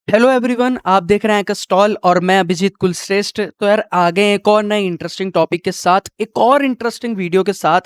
Hello everyone, आप देख रहे हैं का स्टॉल और मैं अभिजीत कुलश्रेष्ठ। तो यार आ गए एक और नए इंटरेस्टिंग टॉपिक के साथ, एक और इंटरेस्टिंग वीडियो के साथ।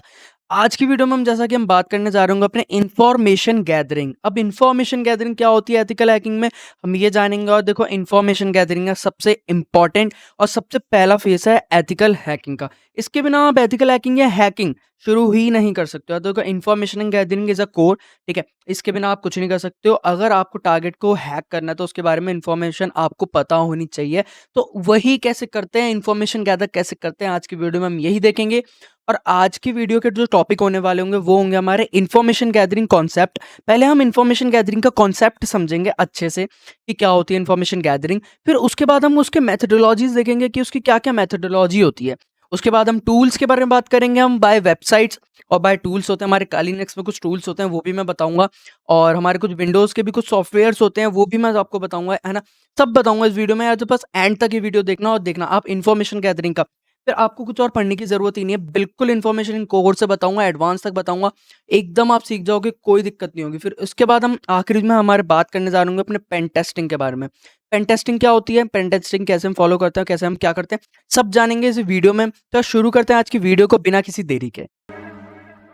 आज की वीडियो में हम जैसा कि हम बात करने जा रहे होंगे अपने इंफॉर्मेशन गैदरिंग। अब इंफॉर्मेशन गैदरिंग क्या होती है एथिकल हैकिंग में, हम ये जानेंगे। और देखो, इंफॉर्मेशन गैदरिंग का सबसे इंपॉर्टेंट और सबसे पहला फेस है एथिकल हैकिंग का। इसके बिना आप एथिकल हैकिंग या हैकिंग शुरू ही नहीं कर सकते हो। देखो, information gathering is a core, ठीक है। इसके बिना आप कुछ नहीं कर सकते हो। अगर आपको टारगेट को हैक करना है तो उसके बारे में इंफॉर्मेशन आपको पता होनी चाहिए। तो वही कैसे करते हैं, इंफॉर्मेशन गैदर कैसे करते हैं, आज की वीडियो में हम यही देखेंगे। और आज की वीडियो के जो टॉपिक होने वाले होंगे वो होंगे हमारे इंफॉर्मेशन गैदरिंग कॉन्सेप्ट। पहले हम इंफॉर्मेशन गैदरिंग का कॉन्सेप्ट समझेंगे अच्छे से कि क्या होती है इंफॉर्मेशन गैदरिंग। फिर उसके बाद हम उसके मेथोडोलॉजीज देखेंगे कि उसकी क्या क्या मेथोडोलॉजी होती है। उसके बाद हम टूल्स के बारे में बात करेंगे, हम बाय वेबसाइट्स और बाय टूल्स होते हैं हमारे कालीनेक्स में कुछ टूल्स होते हैं वो भी मैं बताऊंगा। और हमारे कुछ विंडोज़ के भी कुछ सॉफ्टवेयर्स होते हैं वो भी मैं आपको बताऊँगा, है ना? सब बताऊँगा इस वीडियो में यार, तो बस एंड तक ये वीडियो देखना और देखना आप इन्फॉर्मेशन गैदरिंग का। फिर आपको कुछ और पढ़ने की ज़रूरत ही नहीं है, बिल्कुल इन्फॉर्मेशन इन कोर्स से बताऊँगा, एडवांस तक बताऊँगा। एकदम आप सीख जाओगे, कोई दिक्कत नहीं होगी। फिर उसके बाद हम आखिरी में हमारे बात करने जा रहे होंगे अपने पेन टेस्टिंग के बारे में। पेन टेस्टिंग क्या होती है, पेन टेस्टिंग कैसे हम फॉलो करते हैं, कैसे हम क्या करते हैं, सब जानेंगे इस वीडियो में। तो शुरू करते हैं आज की वीडियो को बिना किसी देरी के।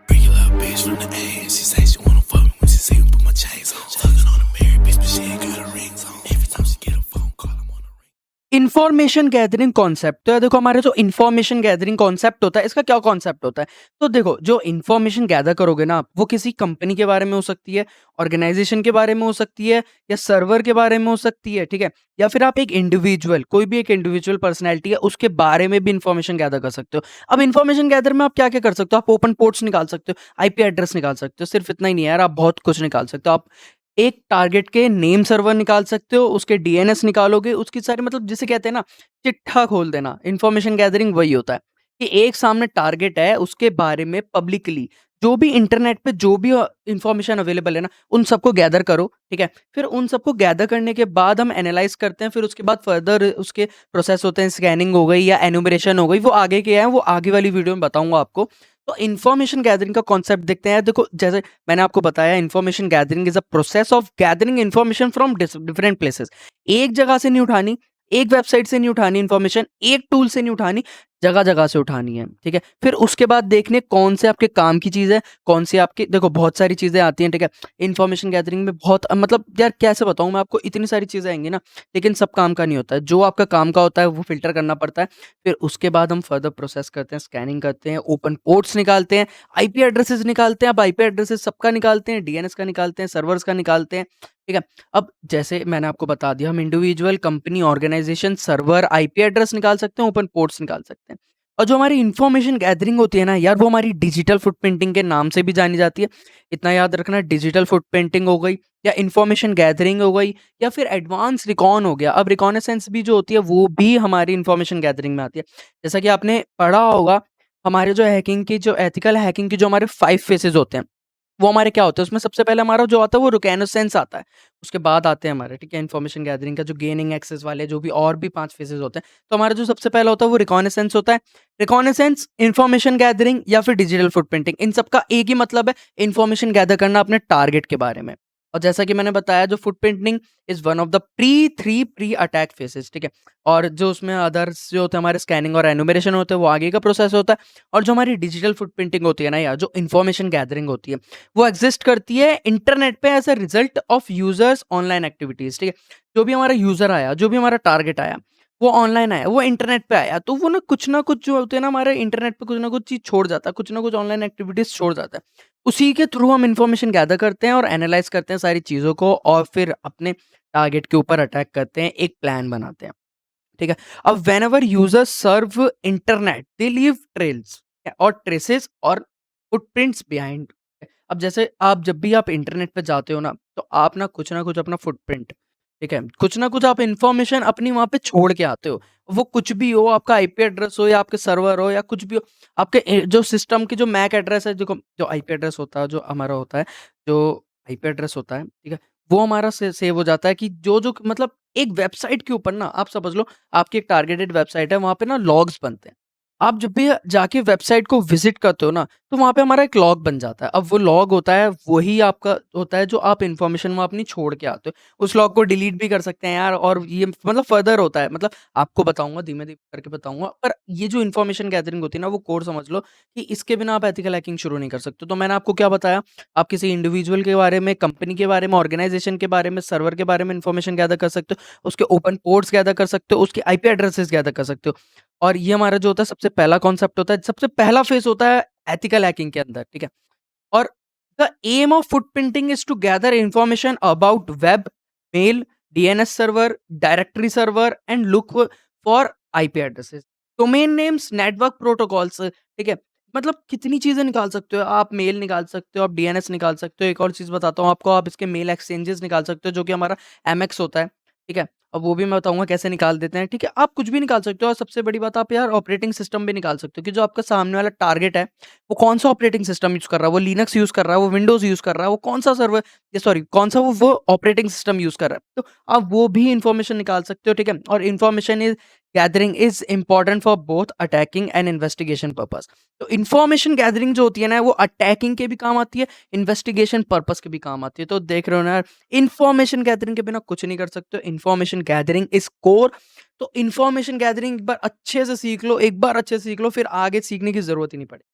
Regular bitch from the A, she say she wanna fuck me when she see me put my chains on. Fucking on a married bitch, but she ain't got her rings on. Every time she get a phone call, I'm on a ring. Information gathering concept, तो ये देखो हमारे जो information gathering concept होता है, इसका क्या concept होता है। तो देखो, जो इन्फॉर्मेशन गैदर करोगे ना आप, वो किसी कंपनी के बारे में हो सकती है, ऑर्गेनाइजेशन के बारे में हो सकती है, या सर्वर के बारे में हो सकती है, ठीक है। या फिर आप एक इंडिविजुअल, कोई भी एक इंडिविजुअल पर्सनैलिटी है उसके बारे में भी इन्फॉर्मेशन गैदर कर सकते हो। अब इन्फॉर्मेशन गैदर में आप क्या क्या कर सकते हो, आप ओपन पोर्ट्स निकाल सकते हो, आईपी एड्रेस निकाल सकते हो। सिर्फ इतना ही नहीं है यार, आप बहुत कुछ निकाल सकते हो। आप एक टारगेट के नेम सर्वर निकाल सकते हो, उसके डीएनएस निकालोगे, उसकी सारी मतलब जिसे कहते हैं ना, चिट्ठा खोल देना। इन्फॉर्मेशन गैदरिंग वही होता है कि एक सामने टारगेट है, उसके बारे में पब्लिकली जो भी इंटरनेट पे जो भी इंफॉर्मेशन अवेलेबल है ना, उन सबको गैदर करो, ठीक है। फिर उन सबको गैदर करने के बाद हम एनालाइज करते हैं। फिर उसके बाद फर्दर उसके प्रोसेस होते हैं, स्कैनिंग हो गई या एनुमरेशन हो गई, वो आगे के हैं, वो आगे वाली वीडियो में बताऊंगा आपको। तो इन्फॉर्मेशन गैदरिंग का कॉन्सेप्ट देखते हैं। देखो, जैसे मैंने आपको बताया, information gathering is a process of gathering information from different places. एक जगह से नहीं उठानी, एक वेबसाइट से नहीं उठानी इन्फॉर्मेशन, एक टूल से नहीं उठानी, जगह-जगह से उठानी है, ठीक है? फिर उसके बाद देखने कौन से आपके काम की चीज़ है, कौन सी आपकी, देखो बहुत सारी चीज़ें आती हैं, ठीक है? इन्फॉर्मेशन गैदरिंग में बहुत मतलब यार कैसे बताऊँ मैं आपको, इतनी सारी चीज़ें आएँगी ना, लेकिन सब काम का नहीं होता है। जो आपका काम का होता है वो फ़िल्टर करना पड़ता है। फिर उसके बाद हम फर्दर प्रोसेस करते हैं, स्कैनिंग करते हैं, ओपन पोर्ट्स निकालते हैं, आईपी एड्रेसेस निकालते हैं। अब आईपी एड्रेसेस सबका निकालते हैं, डीएनएस का निकालते हैं, सर्वर्स का निकालते हैं, ठीक है? अब जैसे मैंने आपको बता दिया, हम individual, company, organisation, server, IP address निकाल सकते हैं, ओपन पोर्ट्स निकाल सकते हैं। और जो हमारी इन्फॉर्मेशन गैदरिंग होती है ना यार, वो हमारी डिजिटल फुटप्रिंटिंग के नाम से भी जानी जाती है। इतना याद रखना, डिजिटल फुटप्रिंटिंग हो गई या इन्फॉर्मेशन गैदरिंग हो गई या फिर एडवांस रिकॉन हो गया। अब रिकॉनेसेंस भी जो होती है वो भी हमारी इन्फॉर्मेशन गैदरिंग में आती है। जैसा कि आपने पढ़ा होगा, हमारे जो हैकिंग की, जो एथिकल हैकिंग की जो हमारे 5 फेसेस होते हैं, वो हमारे क्या होते हैं, उसमें सबसे पहले हमारा जो आता है वो रिकॉग्निसेंस आता है। उसके बाद आते हैं हमारे, ठीक है, इन्फॉर्मेशन गैदरिंग का जो गेनिंग एक्सेस वाले जो भी और भी 5 फेजेज़ होते हैं। तो हमारा जो सबसे पहला होता है वो रिकॉग्निसेंस होता है। रिकॉग्निसेंस, इन्फॉर्मेशन गैदरिंग या फिर डिजिटल फुटप्रिंटिंग, इन सब का एक ही मतलब है, इन्फॉर्मेशन गैदर करना अपने टारगेट के बारे में। और जैसा कि मैंने बताया, जो footprinting is one of the pre attack faces, ठीक है। और जो उसमें अदर्स जो होते हैं हमारे, स्कैनिंग और एनुमरेशन होते हैं, वो आगे का प्रोसेस होता है। और जो हमारी डिजिटल फुटप्रिंटिंग होती है ना यार, जो इन्फॉर्मेशन गैदरिंग होती है, वो एग्जिस्ट करती है इंटरनेट पे as a result of users online activities, ठीक है? जो भी हमारा यूज़र आया, जो भी हमारा टारगेट आया, वो ऑनलाइन आया, वो इंटरनेट पे आया, तो वो ना कुछ जो होते हैं ना हमारे इंटरनेट पे, कुछ ना कुछ चीज़ छोड़ जाता है, कुछ ना कुछ ऑनलाइन एक्टिविटीज़ छोड़ जाता है। उसी के थ्रू हम इन्फॉर्मेशन गैदर करते हैं और एनालाइज़ करते हैं सारी चीज़ों को, और फिर अपने टारगेट के ऊपर अटैक करते हैं, एक प्लान बनाते हैं, ठीक है? अब व्हेनेवर यूज़र्स सर्व इंटरनेट, दे लीव ट्रेल्स और ट्रेसेस और फुटप्रिंट्स बिहाइंड। अब जैसे आप जब भी आप इंटरनेट पे जाते हो ना, तो आप ना कुछ अपना फुटप्रिंट, ठीक है? कुछ ना कुछ आप इन्फॉर्मेशन अपनी वहाँ पे छोड़ के आते हो। वो कुछ भी हो, आपका आईपी एड्रेस हो या आपके सर्वर हो या कुछ भी हो, आपके जो सिस्टम की जो मैक एड्रेस है, देखो जो आईपी एड्रेस होता है, जो हमारा होता है, जो आईपी एड्रेस होता है, ठीक है? वो हमारा से सेव हो जाता है कि जो मतलब एक वेबसाइट के ऊपर ना, आप समझ लो आपकी एक टारगेटेड वेबसाइट है, वहाँ पे ना लॉग्स बनते हैं। आप जब भी जाके वेबसाइट को विज़िट करते हो ना, तो वहाँ पे हमारा एक लॉग बन जाता है। अब वो लॉग होता है, वही आपका होता है जो आप इन्फॉर्मेशन वहाँ अपनी छोड़ के आते हो। उस लॉग को डिलीट भी कर सकते हैं यार, और ये मतलब फर्दर होता है। मतलब आपको बताऊँगा, धीमे-धीमे करके बताऊँगा। पर ये जो इन्फॉर्मेशन गैदरिंग होती है ना, वो कोर समझ लो कि इसके बिना आप एथिकल हैकिंग शुरू नहीं कर सकते। तो मैंने आपको क्या बताया, आप किसी इंडिविजुअल के बारे में, कंपनी के बारे में, ऑर्गनाइज़ेशन के बारे में, सर्वर के बारे में इन्फॉर्मेशन गैदर कर सकते हो, उसके ओपन पोर्ट्स गैदर कर सकते हो, उसके आईपी एड्रेसेस गैदर कर सकते हो। और ये हमारा जो होता है सबसे पहला कॉन्सेप्ट होता है, सबसे पहला फेज़ होता है एथिकल हैकिंग के अंदर, ठीक है? और the aim of footprinting is to gather information about web, mail, DNS server, directory server and look for IP addresses, domain names, network protocols, ठीक है? मतलब कितनी चीज़ें निकाल सकते हो आप, मेल निकाल सकते हो, आप डीएनएस निकाल सकते हो। एक और चीज़ बताता हूँ आपको, आप इसके मेल एक्सचेंजेस निकाल सकते हो जो कि हमारा एमएक्स होता है, ठीक है? अब वो भी मैं बताऊँगा कैसे निकाल देते हैं, ठीक है? आप कुछ भी निकाल सकते हो, और सबसे बड़ी बात, आप यार ऑपरेटिंग सिस्टम भी निकाल सकते हो कि जो आपका सामने वाला टारगेट है, वो कौन-सा ऑपरेटिंग सिस्टम यूज़ कर रहा है, वो लिनक्स यूज़ कर रहा है, वो विंडोज़ यूज़ कर रहा है, वो कौन-सा सर्वर, या सॉरी कौन-सा वो ऑपरेटिंग सिस्टम यूज़ कर रहा है। तो आप वो भी इन्फॉर्मेशन निकाल सकते हो, ठीक है? और information is gathering is important for both attacking and investigation purpose. तो इन्फॉर्मेशन गैदरिंग जो होती है ना, वो अटैकिंग के भी काम आती है, इन्वेस्टिगेशन पर्पज़ के भी काम आती है। तो देख रहे हो ना यार, इन्फॉर्मेशन गैदरिंग के बिना कुछ नहीं कर सकते हो। Information gathering is core. तो इन्फॉर्मेशन गैदरिंग एक बार अच्छे से सीख लो, एक बार अच्छे से सीख लो, फिर आगे सीखने की ज़रूरत ही नहीं पड़ेगी।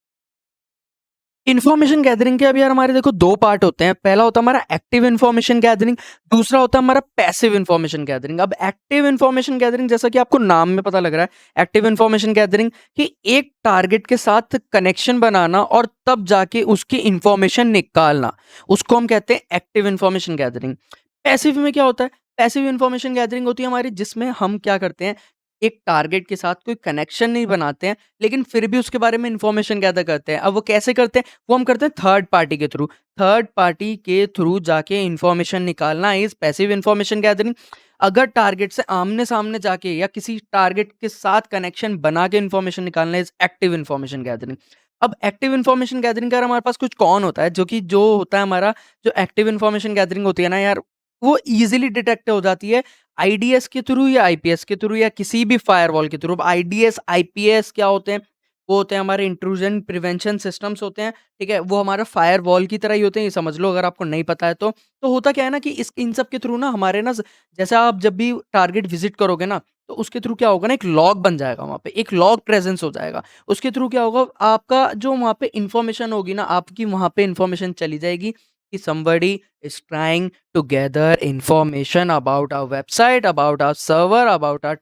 इन्फॉर्मेशन गैदरिंग के अब यार हमारे देखो 2 पार्ट होते हैं। पहला होता है हमारा एक्टिव इन्फॉर्मेशन गैदरिंग, दूसरा होता है हमारा पैसिव इन्फॉर्मेशन गैदरिंग। अब एक्टिव इन्फॉर्मेशन गैदरिंग, जैसा कि आपको नाम में पता लग रहा है, एक्टिव इन्फॉर्मेशन गैदरिंग कि एक टारगेट के साथ कनेक्शन बनाना और तब जाके उसकी इन्फॉर्मेशन निकालना, उसको हम कहते हैं एक्टिव इन्फॉर्मेशन गैदरिंग। पैसिव में क्या होता है? पैसिव इन्फॉर्मेशन गैदरिंग होती है हमारी, जिसमें हम क्या करते हैं, एक टारगेट के साथ कोई कनेक्शन नहीं बनाते हैं, लेकिन फिर भी उसके बारे में इन्फॉर्मेशन गैदर करते हैं। अब वो कैसे करते हैं? वो हम करते हैं थर्ड पार्टी के थ्रू। थर्ड पार्टी के थ्रू जाके इन्फॉर्मेशन निकालना इज़ पैसिव इन्फॉर्मेशन गैदरिंग। अगर टारगेट से आमने-सामने जाके या किसी टारगेट के साथ कनेक्शन बना के इन्फॉर्मेशन निकालना इज़ एक्टिव इन्फॉर्मेशन गैदरिंग। अब एक्टिव इन्फॉर्मेशन गैदरिंग का हमारे पास कुछ कौन होता है, जो होता है हमारा, जो एक्टिव इन्फॉर्मेशन गैदरिंग होती है ना यार, वो ईज़िली डिटेक्ट हो जाती है आईडीएस के थ्रू या आईपीएस के थ्रू या किसी भी फायरवॉल के थ्रू। अब आईडीएस, आईपीएस क्या होते हैं? वो होते हैं हमारे इंट्रूजन प्रिवेंशन सिस्टम्स होते हैं, ठीक है? वो हमारा फायरवॉल की तरह ही होते हैं, ये समझ लो अगर आपको नहीं पता है तो। तो होता क्या है ना कि इस इन सब के थ्रू ना हमारे ना जैसे आप जब भी टारगेट विज़िट करोगे ना, तो उसके थ्रू क्या होगा ना, एक लॉग बन जाएगा वहाँ पे, एक लॉग प्रेज़ेंस हो जाएगा। उसके थ्रू क्या होगा, आपका जो वहाँ पे इन्फॉर्मेशन होगी ना, आपकी वहाँ पे इन्फॉर्मेशन चली जाएगी कि somebody is trying to gather information about our website, about our server, about our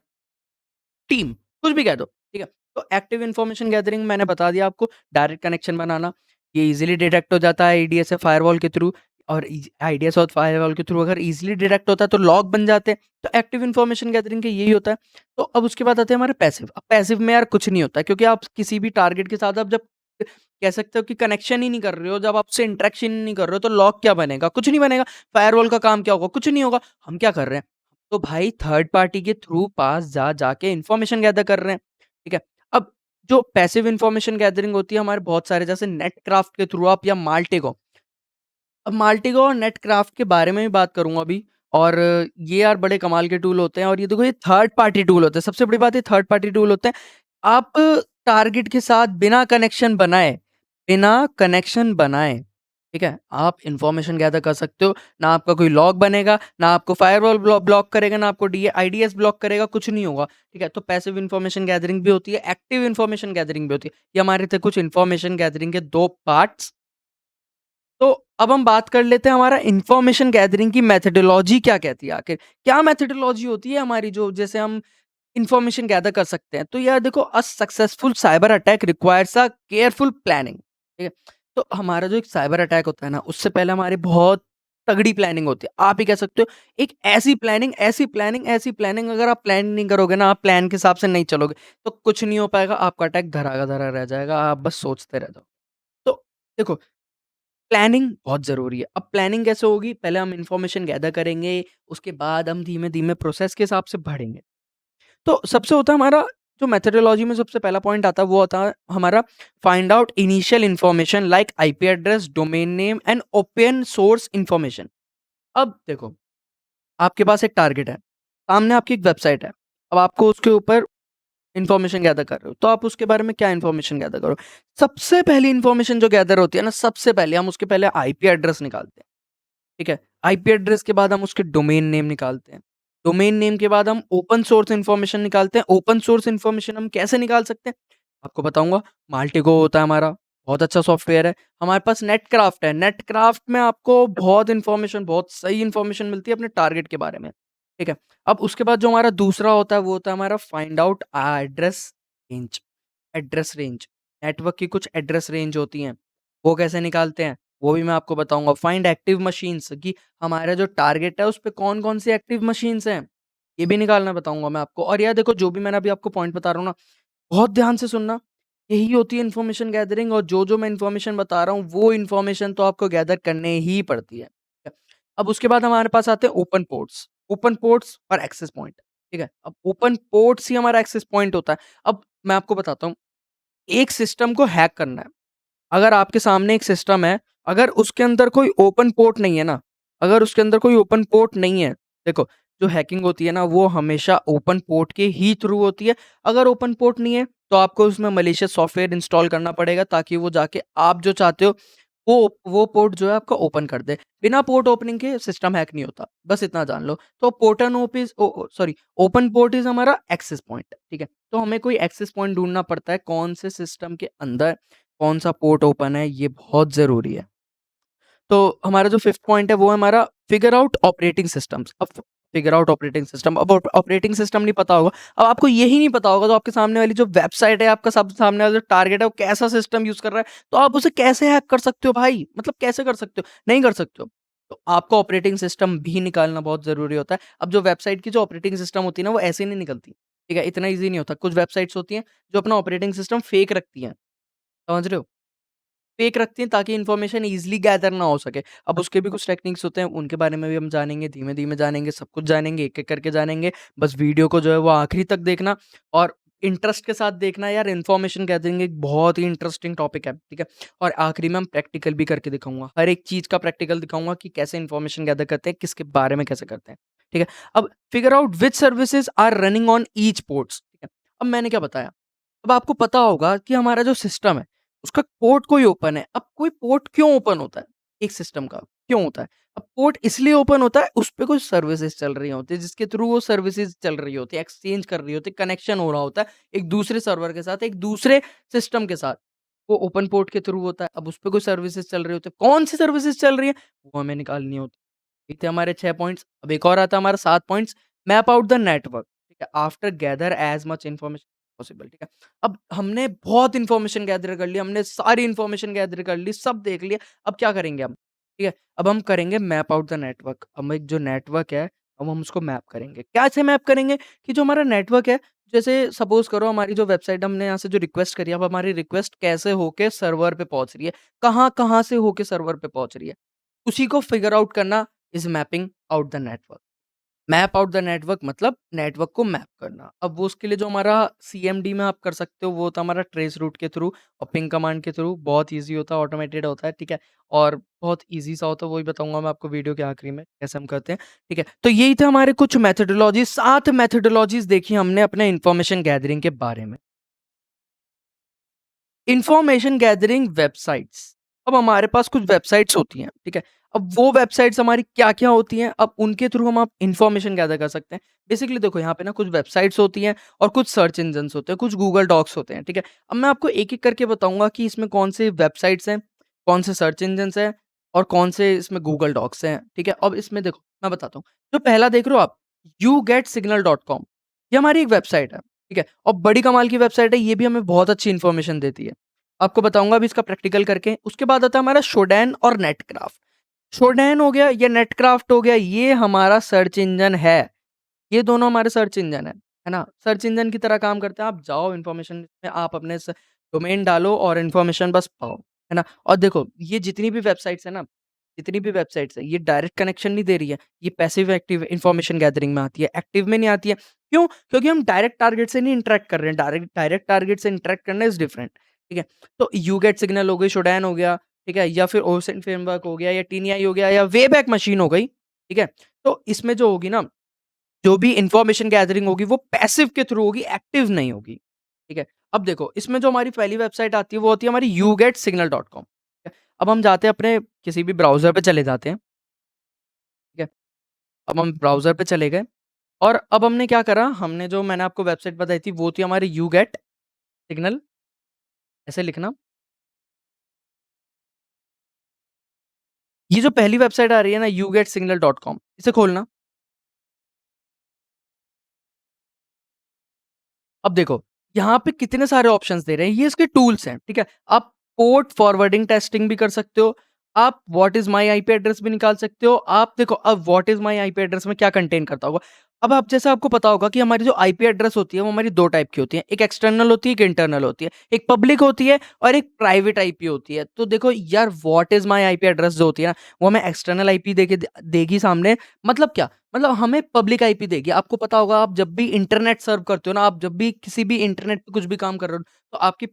team, कुछ भी कह दो, ठीक है? तो एक्टिव इन्फॉर्मेशन गैदरिंग मैंने बता दिया आपको, डायरेक्ट कनेक्शन बनाना, ये ईज़िली डिटेक्ट हो जाता है आईडीएस या फायरवॉल के थ्रू, और आईडीएस और फायरवॉल के थ्रू अगर ईज़िली डिटेक्ट होता है तो लॉग बन जाते हैं। तो एक्टिव इन्फॉर्मेशन गैदरिंग का यही होता है। तो अब उसके बाद आते हैं हमारे पैसिव। अब पैसिव में यार कुछ नहीं होता, क्योंकि आप किसी भी टारगेट के साथ आप जब कह सकते हो कि कनेक्शन ही नहीं कर रहे हो, जब आपसे इंटरेक्शन ही नहीं कर रहे हो, तो लॉग क्या बनेगा? कुछ नहीं बनेगा। फायरवॉल का काम क्या होगा? कुछ नहीं होगा। हम क्या कर रहे हैं? तो भाई थर्ड पार्टी के थ्रू पास जाके इन्फॉर्मेशन गैदर कर रहे हैं, ठीक है? अब जो पैसिव इन्फॉर्मेशन गैदरिंग होती है हमारे बहुत सारे, जैसे नेटक्राफ्ट के थ्रू आप, या माल्टेगो। अब माल्टेगो और नेटक्राफ्ट के बारे में भी बात करूँगा अभी, और ये यार बड़े कमाल के टूल होते हैं, और ये देखो ये थर्ड पार्टी टूल होते हैं। सबसे बड़ी बात, ये थर्ड पार्टी टूल होते हैं। आप टारगेट के साथ बिना कनेक्शन बनाए, ठीक है? आप इन्फॉर्मेशन गैदर कर सकते हो। ना आपका कोई लॉग बनेगा, ना आपको फायरवॉल ब्लॉक करेगा, ना आपको डी आईडीएस ब्लॉक करेगा, कुछ नहीं होगा, ठीक है? तो पैसिव इन्फॉर्मेशन गैदरिंग भी होती है, एक्टिव इन्फॉर्मेशन गैदरिंग भी होती है। ये हमारे थे कुछ इन्फॉर्मेशन गैदरिंग के 2 पार्ट्स। तो अब हम बात कर लेते हैं हमारा इन्फॉर्मेशन गैदरिंग की मेथोडोलॉजी क्या कहती है आखिर? क्या मेथोडोलॉजी होती है हमारी, जो जैसे हम इन्फॉर्मेशन गैदर कर सकते हैं? तो यार देखो, a successful cyber attack requires a careful planning, ठीक है? तो हमारा जो एक साइबर अटैक होता है ना, उससे पहले हमारी बहुत तगड़ी प्लानिंग होती है। आप ही कह सकते हो, एक ऐसी प्लानिंग, अगर आप प्लान नहीं करोगे ना, आप प्लान के हिसाब से नहीं चलोगे, तो कुछ नहीं हो पाएगा, आपका अटैक धरा का धरा रह जाएगा, आप बस सोचते रह जाओ। तो देखो, प्लानिंग बहुत ज़रूरी है। अब प्लानिंग कैसे होगी? पहले हम इन्फॉर्मेशन गैदर करेंगे, उसके बाद हम धीमे-धीमे प्रोसेस के हिसाब से बढ़ेंगे। तो सबसे होता है हमारा, जो मेथोडोलॉजी में सबसे पहला पॉइंट आता है, वो होता है हमारा find out initial information like IP address, domain name and open source information. अब देखो, आपके पास एक टारगेट है, सामने आपकी एक वेबसाइट है। अब आपको उसके ऊपर इन्फॉर्मेशन गैदर कर रहे हो, तो आप उसके बारे में क्या इन्फॉर्मेशन गैदर करो? सबसे पहली इन्फॉर्मेशन जो गैदर होती है ना, सबसे पहले हम उसके पहले आईपी एड्रेस निकालते हैं, ठीक है? आईपी एड्रेस के बाद हम उसके डोमेन नेम निकालते हैं। डोमेन नेम के बाद हम ओपन सोर्स इन्फॉर्मेशन निकालते हैं। ओपन सोर्स इन्फॉर्मेशन हम कैसे निकाल सकते हैं? आपको बताऊँगा। माल्टिगो होता है हमारा, बहुत अच्छा सॉफ्टवेयर है। हमारे पास नेटक्राफ्ट है, नेटक्राफ्ट में आपको बहुत इन्फॉर्मेशन, बहुत सही इन्फॉर्मेशन मिलती है अपने टारगेट के बारे में, ठीक है? अब उसके बाद जो हमारा दूसरा होता है, वो होता है हमारा find out address range. Address range, network की कुछ एड्रेस रेंज होती हैं, वो कैसे निकालते हैं, वो भी मैं आपको बताऊँगा। फाइंड एक्टिव मशीन्स कि हमारा जो टारगेट है, उस पे कौन-कौन सी एक्टिव मशीन्स हैं, ये भी निकालना बताऊँगा मैं आपको। और यार देखो, जो भी मैंने अभी आपको पॉइंट बता रहा हूँ ना, बहुत ध्यान से सुनना। यही होती है इन्फॉर्मेशन गैदरिंग, और जो-जो मैं इन्फॉर्मेशन बता रहा हूँ, वो इन्फॉर्मेशन तो आपको गैदर करने ही पड़ती है। ठीक है? अब उसके बाद हमारे पास आते हैं ओपन पोर्ट्स और एक्सेस पॉइंट, ठीक है? अब ओपन पोर्ट्स ही हमारा एक्सेस पॉइंट होता है। अब मैं आपको बताता हूँ, एक सिस्टम को हैक करना है। अगर आपके सामने एक सिस्टम है, अगर उसके अंदर कोई ओपन पोर्ट नहीं है ना, अगर उसके अंदर कोई ओपन पोर्ट नहीं है, देखो, जो हैकिंग होती है ना, वो हमेशा ओपन पोर्ट के ही थ्रू होती है। अगर ओपन पोर्ट नहीं है, तो आपको उसमें मैलिशियस सॉफ्टवेयर इंस्टॉल करना पड़ेगा, ताकि वो जाके आप जो चाहते हो, वो पोर्ट जो है आपका ओपन कर दे। बिना पोर्ट ओपनिंग के सिस्टम हैक नहीं होता, बस इतना जान लो। तो पोर्टन ओपिस oh oh sorry open port is हमारा एक्सेस पॉइंट, ठीक है? तो हमें कोई एक्सेस पॉइंट ढूँढना पड़ता है, कौन से सिस्टम के अंदर कौन-सा पोर्ट ओपन है, ये बहुत ज़रूरी है। तो हमारा जो 5th पॉइंट है, वो है हमारा फिगर आउट ऑपरेटिंग सिस्टम्स। अब फिगर आउट ऑपरेटिंग सिस्टम, अब ऑपरेटिंग सिस्टम नहीं पता होगा, अब आपको यही नहीं पता होगा, तो आपके सामने वाली जो वेबसाइट है, आपका सब सामने वाला जो टारगेट है, वो कैसा सिस्टम यूज़ कर रहा है, तो आप उसे कैसे हैक कर सकते हो भाई? मतलब कैसे कर सकते हो? नहीं कर सकते हो। तो आपको ऑपरेटिंग सिस्टम भी निकालना बहुत ज़रूरी होता है। अब जो वेबसाइट की जो ऑपरेटिंग सिस्टम होती है ना, वो ऐसे नहीं निकलती, ठीक है? इतना ईज़ी नहीं होता। कुछ वेबसाइट्स होती हैं, जो अपना ऑपरेटिंग सिस्टम फेक रखती हैं, समझ रहे हो? फेक रखती हैं, ताकि इन्फॉर्मेशन ईज़िली गैदर ना हो सके। अब उसके भी कुछ टेक्निक्स होते हैं, उनके बारे में भी हम जानेंगे, धीमे-धीमे जानेंगे, सब कुछ जानेंगे, एक-एक करके जानेंगे। बस वीडियो को जो है वो आखिरी तक देखना, और इंटरेस्ट के साथ देखना यार। इन्फॉर्मेशन गैदरिंग एक बहुत ही इंटरेस्टिंग टॉपिक है, ठीक है? और आखिरी में हम प्रैक्टिकल भी करके दिखाऊँगा। हर एक चीज़ का प्रैक्टिकल दिखाऊँगा कि कैसे इन्फॉर्मेशन गैदर करते हैं, किसके बारे में कैसे करते हैं, ठीक है? अब figure out which services are running on each ports, ठीक है? अब मैंने क्या बताया? अब आपको पता होगा कि हमारा जो सिस्टम है, उसका पोर्ट कोई ओपन है। अब कोई पोर्ट क्यों ओपन होता है? एक सिस्टम का, क्यों होता है? अब पोर्ट इसलिए ओपन होता है, उस पे कोई सर्विसेज़ चल रही होती है, जिसके थ्रू वो सर्विसेज़ चल रही होती है, एक्सचेंज कर रही होती है, कनेक्शन हो रहा होता है, एक दूसरे सर्वर के साथ, एक दूसरे सिस्टम के साथ। वो ओपन पोर्ट के थ्रू होता है। अब उस पे कोई सर्विसेज़ चल रही होती है। कौन-सी सर्विसेज़ चल रही है? वो हमें निकालनी होती है। ये थे हमारे 6 पॉइंट्स। अब एक और आता है हमारा 7 points, map out the network, ठीक है? After gather as much information possible, ठीक है? अब हमने बहुत इन्फॉर्मेशन गैदर कर ली, हमने सारी इन्फॉर्मेशन गैदर कर ली, सब देख लिया। अब क्या करेंगे हम? ठीक है? अब हम करेंगे मैप आउट द नेटवर्क। हम एक जो नेटवर्क है, अब हम उसको मैप करेंगे। कैसे मैप करेंगे? कि जो हमारा नेटवर्क है, जैसे सपोज़ करो हमारी जो वेबसाइट, हमने यहाँ से जो रिक्वेस्ट करी है, अब हमारी रिक्वेस्ट कैसे होके सर्वर पे पहुँच रही है, कहाँ-कहाँ से होके सर्वर पे पहुँच रही है। उसी को फिगर आउट करना is mapping out the network. Map out the network मतलब नेटवर्क को मैप करना। अब वो उसके लिए जो हमारा सीएमडी में आप कर सकते हो, वो होता है हमारा ट्रेस रूट के थ्रू और पिंग कमांड के थ्रू। बहुत ईज़ी होता है, ऑटोमेटेड होता है, ठीक है? और बहुत ईज़ी सा होता है, वही बताऊँगा मैं आपको वीडियो के आखिरी में, कैसे हम करते हैं, ठीक है? तो यही थे हमारे कुछ मेथोडोलॉजी, 7 मेथोडोलॉजीज़ देखी हमने अपने इन्फॉर्मेशन गैदरिंग के बारे में। Information gathering websites. अब हमारे पास कुछ वेबसाइट्स होती हैं, ठीक है? अब वो वेबसाइट्स हमारी क्या-क्या होती हैं, अब उनके थ्रू हम आप इन्फॉर्मेशन गैदर कर सकते हैं। बेसिकली देखो, यहाँ पे ना कुछ वेबसाइट्स होती हैं और कुछ सर्च इंजन्स होते हैं, कुछ गूगल डॉक्स होते हैं, ठीक है? अब मैं आपको एक-एक करके बताऊँगा कि इसमें कौन से वेबसाइट्स हैं, कौन से सर्च इंजन्स हैं और कौन से इसमें गूगल डॉक्स हैं, ठीक है? अब इसमें देखो, मैं बताता हूँ। जो पहला देख रहे हो आप, YouGetSignal.com, ये हमारी एक वेबसाइट है, ठीक है? और बड़ी कमाल की वेबसाइट है, ये भी हमें बहुत अच्छी इन्फॉर्मेशन देती है। आपको बताऊँगा अभी इसका प्रैक्टिकल करके। उसके बाद आता है हमारा शोडेन और नेटक्राफ्ट। शोडेन हो गया या नेटक्राफ्ट हो गया, ये हमारा सर्च इंजन है। ये दोनों हमारे सर्च इंजन है ना? सर्च इंजन की तरह काम करते हैं। आप जाओ इन्फॉर्मेशन में, आप अपने डोमेन डालो और इन्फॉर्मेशन बस पाओ, है ना? और देखो, ये जितनी भी वेबसाइट्स है ना, जितनी भी वेबसाइट्स है, ये डायरेक्ट कनेक्शन नहीं दे रही है। ये पैसिव एक्टिव इन्फॉर्मेशन गैदरिंग में आती है, एक्टिव में नहीं आती है। क्यों? क्योंकि हम डायरेक्ट टारगेट से नहीं इंटरैक्ट कर रहे हैं। डायरेक्ट डायरेक्ट टारगेट से इंटरैक्ट करना इज़ डिफरेंट, ठीक है? तो यूगेट सिग्नल हो गई, शोडेन हो गया, ठीक है? या फिर ओसेंट फ्रेमवर्क हो गया, या टीनीआई हो गया, या वेबैक मशीन हो गई, ठीक है? तो इसमें जो होगी ना, जो भी इन्फॉर्मेशन गैदरिंग होगी वो पैसिव के थ्रू होगी, एक्टिव नहीं होगी, ठीक है? अब देखो इसमें जो हमारी पहली वेबसाइट आती है वो होती है हमारी YouGetSignal.com, ठीक है? अब हम जाते हैं अपने किसी भी ब्राउज़र पे चले जाते हैं, ठीक है? अब हम ब्राउज़र पे चले गए और अब हमने क्या करा, हमने जो मैंने आपको वेबसाइट बताई थी वो थी हमारी YouGetSignal, ऐसे लिखना। ये जो पहली वेबसाइट आ रही है ना YouGetSignal.com, इसे खोलना। अब देखो, यहाँ पे कितने सारे ऑप्शंस दे रहे हैं, ये इसके टूल्स हैं, ठीक है? आप पोर्ट फॉरवर्डिंग टेस्टिंग भी कर सकते हो, आप what is my IP address भी निकाल सकते हो, आप देखो अब what is my IP address में क्या कंटेन करता होगा। अब आप जैसे आपको पता होगा कि हमारी जो आईपी एड्रेस होती है, वो हमारी 2 टाइप की होती है, एक एक्सटर्नल होती है, एक इंटरनल होती है, एक पब्लिक होती है और एक प्राइवेट आईपी होती है। तो देखो यार what is my IP address जो होती है ना, वो हमें एक्सटर्नल आईपी देगी सामने, मतलब क्या? मतलब हमें पब्लिक आईपी देगी। आपको पता होगा आप जब भी इंटरनेट सर्व करते हो ना, आप जब भी किसी भी इंटरनेट पे कुछ भी काम कर रहे हो, तो आपकी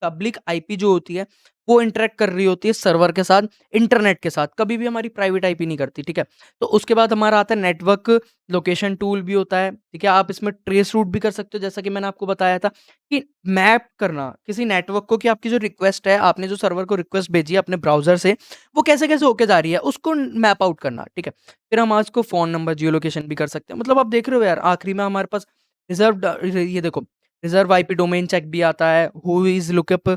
पब्लिक आईपी जो होती है, वो इंटरैक्ट कर रही होती है सर्वर के साथ, इंटरनेट के साथ। कभी भी हमारी प्राइवेट आईपी नहीं करती, ठीक है? तो उसके बाद हमारा आता है नेटवर्क लोकेशन टूल भी होता है, ठीक है? आप इसमें ट्रेस रूट भी कर सकते हो, जैसा कि मैंने आपको बताया था कि मैप करना किसी नेटवर्क को कि आपकी जो रिक्वेस्ट है, आपने जो सर्वर को रिक्वेस्ट भेजी है अपने ब्राउज़र से, वो कैसे-कैसे होके जा रही है, उसको मैप आउट करना, ठीक है? फिर हम आज को फ़ोन नंबर, जियो लोकेशन भी कर सकते हैं। मतलब आप देख रहे हो यार, आखिरी में हमारे पास ये देखो, रिज़र्व आईपी डोमेन चेक भी आता है, हू इज़ लुकअप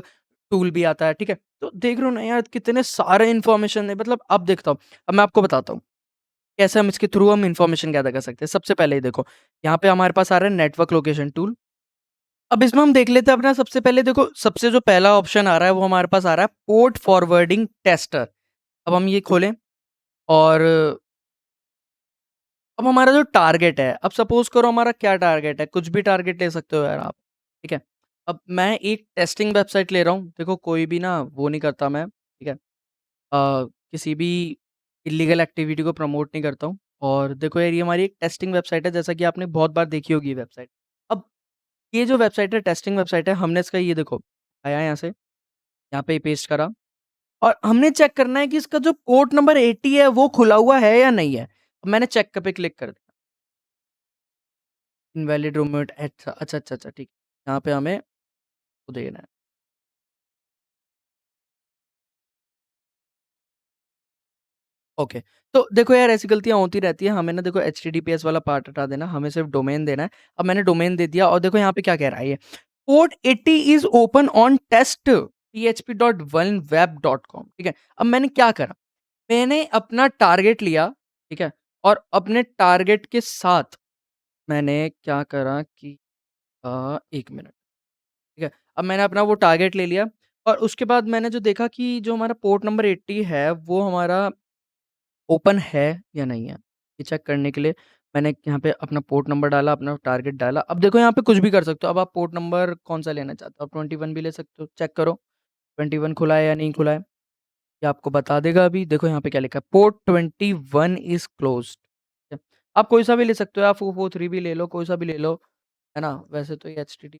टूल भी आता है, ठीक है? तो देख रहे हो ना यार, कितने सारे इन्फॉर्मेशन है। मतलब अब देखता हूँ, अब मैं आपको बताता हूँ, कैसे हम इसके थ्रू हम इन्फॉर्मेशन गैदर कर सकते हैं। सबसे पहले ये देखो, यहाँ पे हमारे पास आ रहा है नेटवर्क लोकेशन टूल। अब इसमें हम देख लेते हैं अपना, सबसे पहले देखो, सबसे जो पहला ऑप्शन आ रहा है, वो हमारे पास आ रहा है पोर्ट फॉरवर्डिंग टेस्टर। अब हम ये खोलें और अब हमारा जो टारगेट है, अब सपोज़ करो हमारा क्या टारगेट है, कुछ भी टारगेट ले सकते हो यार आप, ठीक है? अब मैं एक टेस्टिंग वेबसाइट ले रहा हूँ, देखो कोई भी ना वो नहीं करता मैं, ठीक है? किसी भी इल्लीगल एक्टिविटी को प्रमोट नहीं करता हूँ और देखो यार ये हमारी एक टेस्टिंग वेबसाइट है, जैसा कि आपने बहुत बार देखी होगी ये वेबसाइट। अब ये जो वेबसाइट है, टेस्टिंग वेबसाइट है, हमने इसका ये देखो आया यहाँ से, यहाँ पे पेस्ट करा और हमने चेक करना है कि इसका जो पोर्ट नंबर 80 है, वो खुला हुआ है या नहीं है? अब मैंने चेक पे क्लिक कर दिया। इनवैलिड रूममेट अच्छा, ठीक। यहाँ पे हमें वो देना है। ओके, तो देखो यार ऐसी गलतियाँ होती रहती हैं, हमें ना देखो एचटीटीपीएस वाला पार्ट हटा देना, हमें सिर्फ डोमेन देना है। अब मैंने डोमेन दे दिया और देखो यहाँ पे क्या कह रहा है ये, port 80 is open on test php.1web.com, ठीक है? अब मैंने क्या करा, मैंने अपना टारगेट लिया, ठीक है? और अपने टारगेट के साथ मैंने क्या करा कि 1 मिनट, ठीक है? अब मैंने अपना वो टारगेट ले लिया और उसके बाद मैंने जो देखा कि जो हमारा पोर्ट नंबर 80 है, वो हमारा ओपन है या नहीं है? ये चेक करने के लिए मैंने यहाँ पे अपना पोर्ट नंबर डाला, अपना टारगेट डाला। अब देखो यहाँ पे कुछ भी कर सकते हो। अब आप पोर्ट नंबर कौन-सा लेना चाहते हो? आप 21 भी ले सकते हो, चेक करो 21 खुला है या नहीं खुला है? ये आपको बता देगा अभी। देखो यहाँ पे क्या लिखा है, पोर्ट 21 इज़ क्लोज़्ड। ठीक है? आप कोई-सा भी ले सकते हो, आप 443 भी ले लो, कोई-सा भी ले लो, है ना? वैसे तो ये एचटीटी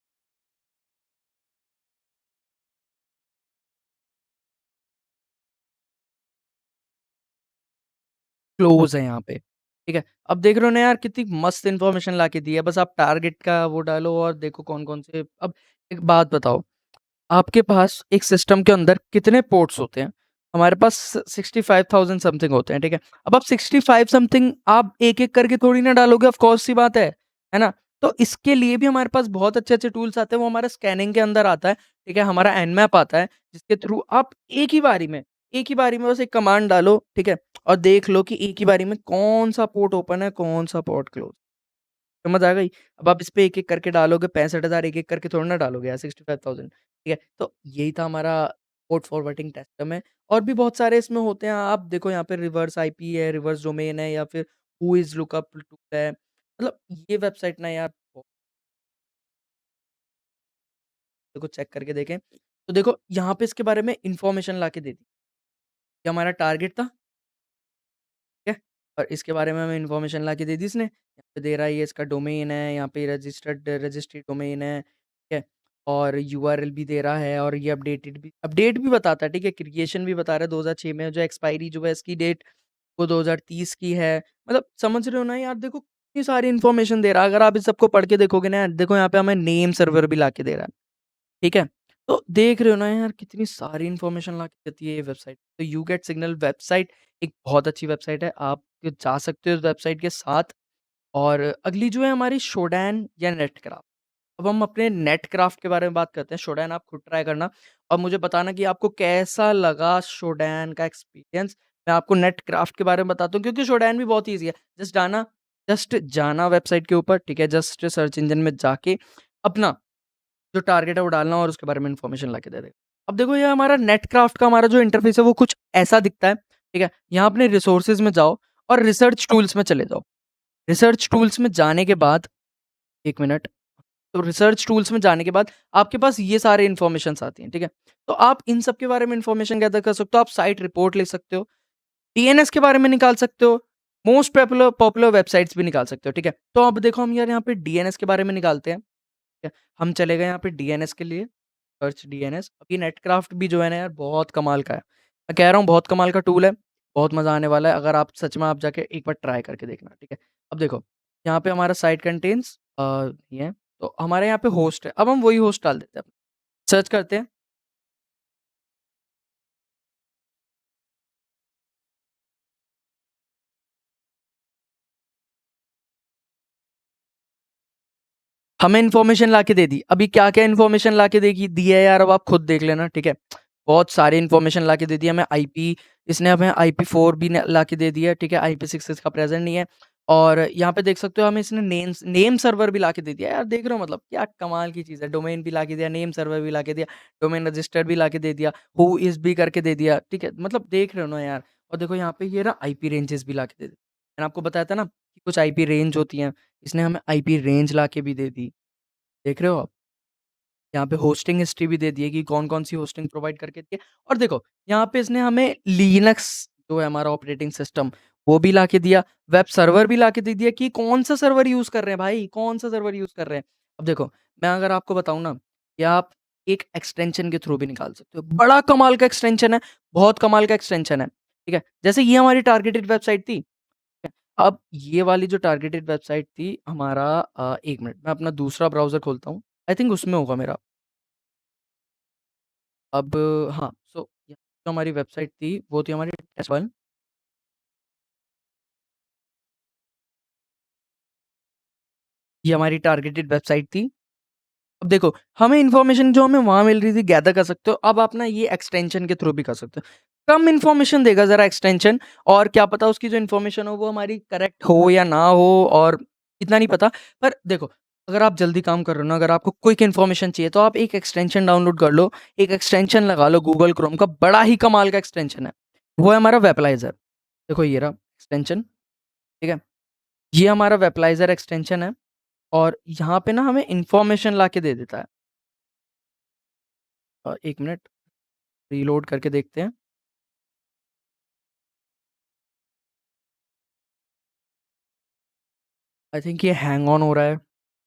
क्लोज़ है यहाँ पे, ठीक है? अब देख रहे हो ना यार, कितनी मस्त इन्फॉर्मेशन लाके दी है। बस आप टारगेट का वो डालो और देखो कौन-कौन से। अब एक बात बताओ, आपके पास एक सिस्टम के अंदर कितने पोर्ट्स होते हैं? हमारे पास 65,000 समथिंग होते हैं, ठीक है? अब आप 65 समथिंग आप एक-एक करके थोड़ी ना डालोगे, ऑफ़ कोर्स सी बात है ना? तो इसके लिए भी हमारे पास बहुत अच्छे-अच्छे टूल्स आते हैं, वो हमारा स्कैनिंग के अंदर आता है, ठीक है? हमारा एनमैप आता है, जिसके थ्रू आप एक ही बारी में बस एक कमांड डालो, ठीक है? और देख लो कि एक ही बारी में कौन-सा पोर्ट ओपन है, कौन-सा पोर्ट क्लोज़। समझ आ गई? अब आप इस पे एक-एक करके डालोगे, 65,000 एक-एक करके थोड़ी ना डालोगे यार, 65,000, ठीक है? तो यही था हमारा पोर्ट फॉरवर्डिंग सिस्टम है और भी बहुत सारे इसमें होते हैं। आप देखो यहाँ पे रिवर्स आईपी है, रिवर्स डोमेन है या फिर हू इज़ लुकअप टूल है। मतलब ये वेबसाइट ना यार, देखो चेक करके देखें, तो देखो यहाँ पे इसके बारे में इन्फॉर्मेशन लाके दे दी। ये हमारा टारगेट था, ठीक है? और इसके बारे में हमें इन्फॉर्मेशन लाके दे दी इसने। यहाँ पे दे रहा है ये इसका डोमेन है, यहाँ पे रजिस्ट्री डोमेन है, ठीक है? और यूआरएल भी दे रहा है और ये अपडेट भी बताता है, ठीक है? क्रिएशन भी बता रहा है 2006 में, जो एक्सपायरी जो है इसकी डेट वो 2030 की है। मतलब समझ रहे हो ना यार, देखो इतनी सारी इन्फॉर्मेशन दे रहा है, अगर आप इस सबको पढ़ के देखोगे ना यार, देखो यहाँ पे हमें नेम सर्वर भी लाके दे रहा है, ठीक है? तो देख रहे हो ना यार कितनी सारी इन्फॉर्मेशन लाके देती है ये वेबसाइट। तो यू गेट सिग्नल वेबसाइट एक बहुत अच्छी वेबसाइट है, आप जा सकते हो इस वेबसाइट के साथ। और अगली जो है हमारी शोडैन या नेटक्राफ्ट। अब हम अपने नेटक्राफ्ट के बारे में बात करते हैं, शोडैन आप खुद ट्राई करना और मुझे बताना कि आपको कैसा लगा शोडैन का एक्सपीरियंस। मैं आपको नेटक्राफ्ट के बारे में बताता हूँ क्योंकि शोडैन भी बहुत ईज़ी है। जस्ट जाना वेबसाइट के ऊपर, ठीक है? जस्ट सर्च इंजन में जाके अपना जो टारगेट है वो डालना और उसके बारे में इन्फॉर्मेशन लाके दे देगा। अब देखो ये हमारा नेटक्राफ्ट का हमारा जो इंटरफेस है वो कुछ ऐसा दिखता है, ठीक है? यहाँ अपने रिसोर्सेज़ में जाओ और रिसर्च टूल्स में चले जाओ। रिसर्च टूल्स में जाने के बाद 1 मिनट, तो रिसर्च टूल्स में जाने के बाद आपके पास ये सारे इन्फॉर्मेशंस आती हैं, ठीक है? तो आप इन सब के बारे में इन्फॉर्मेशन गैदर कर सकते हो, आप साइट रिपोर्ट लिख सकते हो, डीएनएस के बारे में निकाल सकते हो, मोस्ट पॉपुलर पॉपुलर वेबसाइट्स भी निकाल सकते हो, ठीक है? तो अब देखो हम यार यहाँ पे डीएनएस के बारे में निकालते हैं, ठीक है? हम चले गए यहाँ पे डीएनएस के लिए, सर्च डीएनएस। अब ये नेटक्राफ्ट भी जो है ना यार बहुत कमाल का है। मैं कह रहा हूँ बहुत कमाल का टूल है, बहुत मज़ा आने वाला है अगर आप सच में आप जाके एक बार ट्राई करके देखना, ठीक है? अब देखो, यहाँ पे हमारा साइट कंटेन्स ये है, तो हमारे यहाँ पे होस्ट है, अब हम वही होस्ट डाल देते हैं। सर्च करते हैं, हमें इन्फॉर्मेशन लाके दे दी। अभी क्या-क्या इन्फॉर्मेशन लाके देगी दी है यार अब आप खुद देख लेना, ठीक है? बहुत सारी इन्फॉर्मेशन लाके दे दी है हमें आईपी, इसने हमें आईपी4 भी न लाके दे दिया है, ठीक है? आईपी6 इसका प्रेज़ेंट नहीं है और यहाँ पे देख सकते हो हमें इसने नेम सर्वर भी लाके दे दिया है। यार देख रहे हो मतलब क्या कमाल की चीज़ है, डोमेन भी लाके दिया, नेम सर्वर भी लाके दिया, डोमेन रजिस्टर भी लाके दे दिया, हू इज़ भी करके दे दिया, ठीक है? मतलब देख रहे हो ना यार। और देखो यहाँ पे ये ना आईपी रेंजेस भी लाके दे दी। मैंने आपको बताया था ना कि कुछ आईपी रेंज होती हैं, इसने हमें आईपी रेंज लाके भी दे दी। देख रहे हो आप? यहाँ पे होस्टिंग हिस्ट्री भी दे दी है कि कौन-कौन सी होस्टिंग प्रोवाइड करके दी है और देखो यहाँ पे इसने हमें लिनक्स जो है हमारा ऑपरेटिंग सिस्टम वो भी लाके दिया, वेब सर्वर भी लाके दे दिया कि कौन-सा सर्वर यूज़ कर रहे हैं भाई, कौन-सा सर्वर यूज़ कर रहे हैं। अब देखो, मैं अगर आपको बताऊँ ना कि आप एक एक्सटेंशन के थ्रू भी निकाल सकते हो। बड़ा कमाल का एक्सटेंशन है, बहुत कमाल का एक्सटेंशन है, ठीक है? जैसे ये हमारी टारगेटेड वेबसाइट थी, ठीक है? अब ये वाली जो टारगेटेड वेबसाइट थी हमारा 1 मिनट मैं अपना दूसरा ब्राउज़र खोलता हूँ। आई थिंक उसमें होगा मेरा। अब हाँ, सो जो हमारी वेबसाइट थी, वो थी हमारी टेस्ट वन, ये हमारी टारगेटेड वेबसाइट थी। अब देखो, हमें इन्फॉर्मेशन जो हमें वहाँ मिल रही थी गैदर कर सकते हो, अब आप ना ये एक्सटेंशन के थ्रू भी कर सकते हो। कम इन्फॉर्मेशन देगा ज़रा एक्सटेंशन और क्या पता उसकी जो इन्फॉर्मेशन हो वो हमारी करेक्ट हो या ना हो और इतना नहीं पता। पर देखो, अगर आप जल्दी काम कर रहे हो ना, अगर आपको क्विक इन्फॉर्मेशन चाहिए तो आप एक एक्सटेंशन डाउनलोड कर लो, एक एक्सटेंशन लगा लो गूगल क्रोम का, बड़ा ही कमाल का एक्सटेंशन है। वो है हमारा वेपलाइज़र। देखो ये रहा एक्सटेंशन, ठीक है? ये हमारा वेपलाइज़र एक्सटेंशन है और यहाँ पे ना हमें इन्फॉर्मेशन लाके दे देता है। 1 मिनट रीलोड करके देखते हैं। आई थिंक ये हैंग ऑन हो रहा है।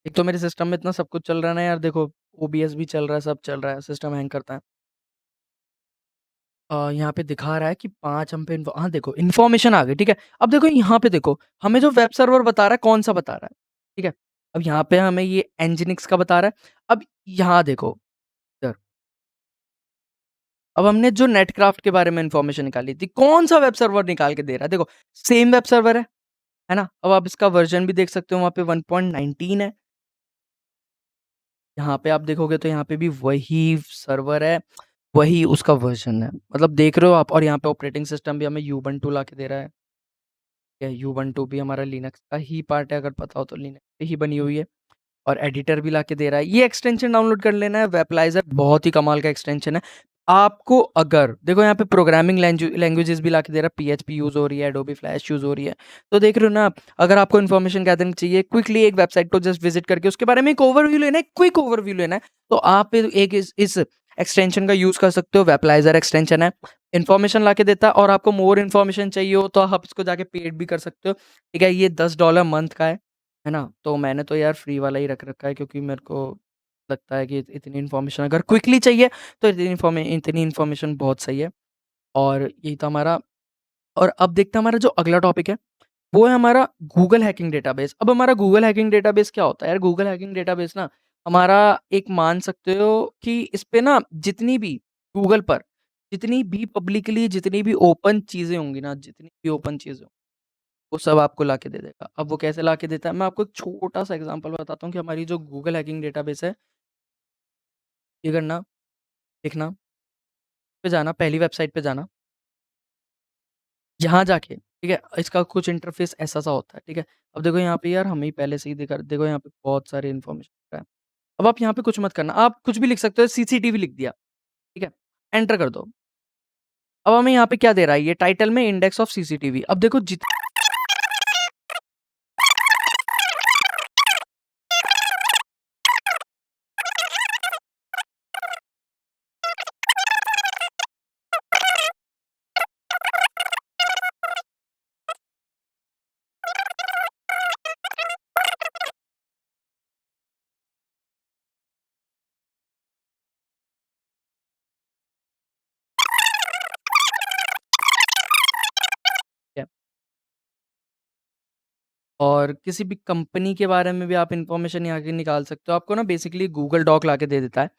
एक तो मेरे सिस्टम में इतना सब कुछ चल रहा है ना यार देखो, ओबीएस भी चल रहा है, सब चल रहा है, सिस्टम हैंग करता है। यहाँ पे दिखा रहा है कि 5 हम पे हाँ, देखो इन्फॉर्मेशन आ गई, ठीक है? अब देखो यहाँ पे देखो, हमें जो वेब सर्वर बता रहा है, कौन-सा बता रहा है, ठीक है? अब यहाँ पे हमें ये एनजिनिक्स का बता रहा है। अब यहाँ देखो, इधर, अब हमने जो नेटक्राफ्ट के बारे में इन्फॉर्मेशन निकाली थी, कौन-सा वेब सर्वर निकाल के दे रहा है? देखो, सेम वेब सर्वर है ना? अब आप इसका वर्ज़न भी देख सकते हो, वहाँ पे 1.19 है। यहाँ पे आप देखोगे तो यहाँ पे भी वही सर्वर है, वही उसका वर्ज़न है। मतलब देख रहे हो आप और यहाँ पे ऑपरेटिंग सिस्टम भी हमें यूबंटू लाके दे रहा है। या यूबंटू भी हमारा लिनक्स का ही पार्ट है अगर पता हो तो लिनक्स पे ही बनी हुई है और एडिटर भी लाके दे रहा है। ये एक्सटेंशन डाउनलोड कर लेना है, वेपलाइज़र बहुत ही कमाल का एक्सटेंशन है। आपको अगर देखो यहाँ पे प्रोग्रामिंग लैंग्वेजेस भी लाके दे रहा है, पीएचपी यूज़ हो रही है, एडोबी फ्लैश यूज़ हो रही है। तो देख रहे हो ना आप, अगर आपको इन्फॉर्मेशन गैदरिंग चाहिए, क्विकली एक वेबसाइट को जस्ट विज़िट करके उसके बारे में एक ओवरव्यू लेना है, क्विक ओवरव्यू लेना है, तो आप एक इस एक्सटेंशन का यूज़ कर सकते हो, वेपलाइज़र एक्सटेंशन है। इन्फॉर्मेशन लाके देता है और आपको मोर इन्फॉर्मेशन चाहिए हो तो आप इसको जाके पेड भी कर सकते हो। ठीक है? ये $10 मंथ का है ना? तो मैंने तो यार फ्री वाला ही रख रखा है क्योंकि मेरे को लगता है कि इतनी इन्फॉर्मेशन अगर क्विकली चाहिए तो इतनी इन्फॉर्मेशन बहुत सही है। और यही था हमारा और अब देखते हैं हमारा जो अगला टॉपिक है, वो है हमारा गूगल हैकिंग डेटाबेस। अब हमारा गूगल हैकिंग डेटाबेस क्या होता है यार? गूगल हैकिंग डेटाबेस ना हमारा एक मान सकते हो कि इस पे ना जितनी भी गूगल पर जितनी भी पब्लिकली जितनी भी ओपन चीज़ें होंगी ना, जितनी भी ओपन चीज़ें वो सब आपको लाके दे देगा। अब वो कैसे लाके देता है? मैं आपको एक छोटा-सा एग्ज़ाम्पल बताता हूँ कि हमारी जो गूगल हैकिंग डेटाबेस है, ये करना, देखना, पे जाना, पहली वेबसाइट पे जाना, यहाँ जाके, ठीक है? इसका कुछ इंटरफ़ेस ऐसा-सा होता है, ठीक है? अब देखो यहाँ पे यार हमें ही पहले से ही दिखा देखो यहाँ पे बहुत सारी इन्फॉर्मेशन है। अब आप यहाँ पे कुछ मत करना, आप कुछ भी लिख सकते हो, सीसीटीवी लिख दिया, ठीक है? एंटर कर दो। अब हमें यहाँ पे क्या दे रहा है? ये टाइटल में इंडेक्स ऑफ सीसीटीवी। अब देखो जित और किसी भी कंपनी के बारे में भी आप इन्फॉर्मेशन यहाँ की निकाल सकते हो। आपको ना बेसिकली गूगल डॉक लाके दे देता है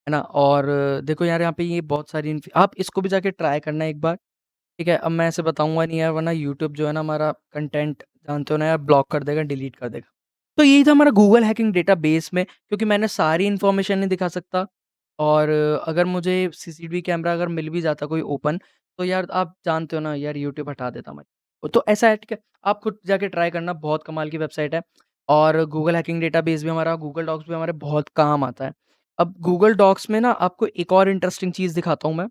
ना? और देखो यार यहाँ पे ये बहुत सारी आप इसको भी जाके ट्राई करना एक बार, ठीक है? अब मैं ऐसे बताऊँगा नहीं यार वरना यूट्यूब जो है ना हमारा कंटेंट जानते हो ना यार ब्लॉक कर देगा, डिलीट कर देगा। तो यही था हमारा गूगल हैकिंग डेटाबेस में क्योंकि मैंने सारी इन्फॉर्मेशन नहीं दिखा सकता और अगर मुझे सीसीटीवी कैमरा अगर मिल भी जाता कोई ओपन, तो यार आप जानते हो ना यार यूट्यूब हटा देता मैं। तो ऐसा है ठीक है, आप खुद जाके ट्राई करना बहुत कमाल की वेबसाइट है और गूगल हैकिंग डेटाबेस भी हमारा गूगल डॉक्स भी हमारे बहुत काम आता है। अब गूगल डॉक्स में ना आपको एक और इंटरेस्टिंग चीज़ दिखाता हूँ मैं।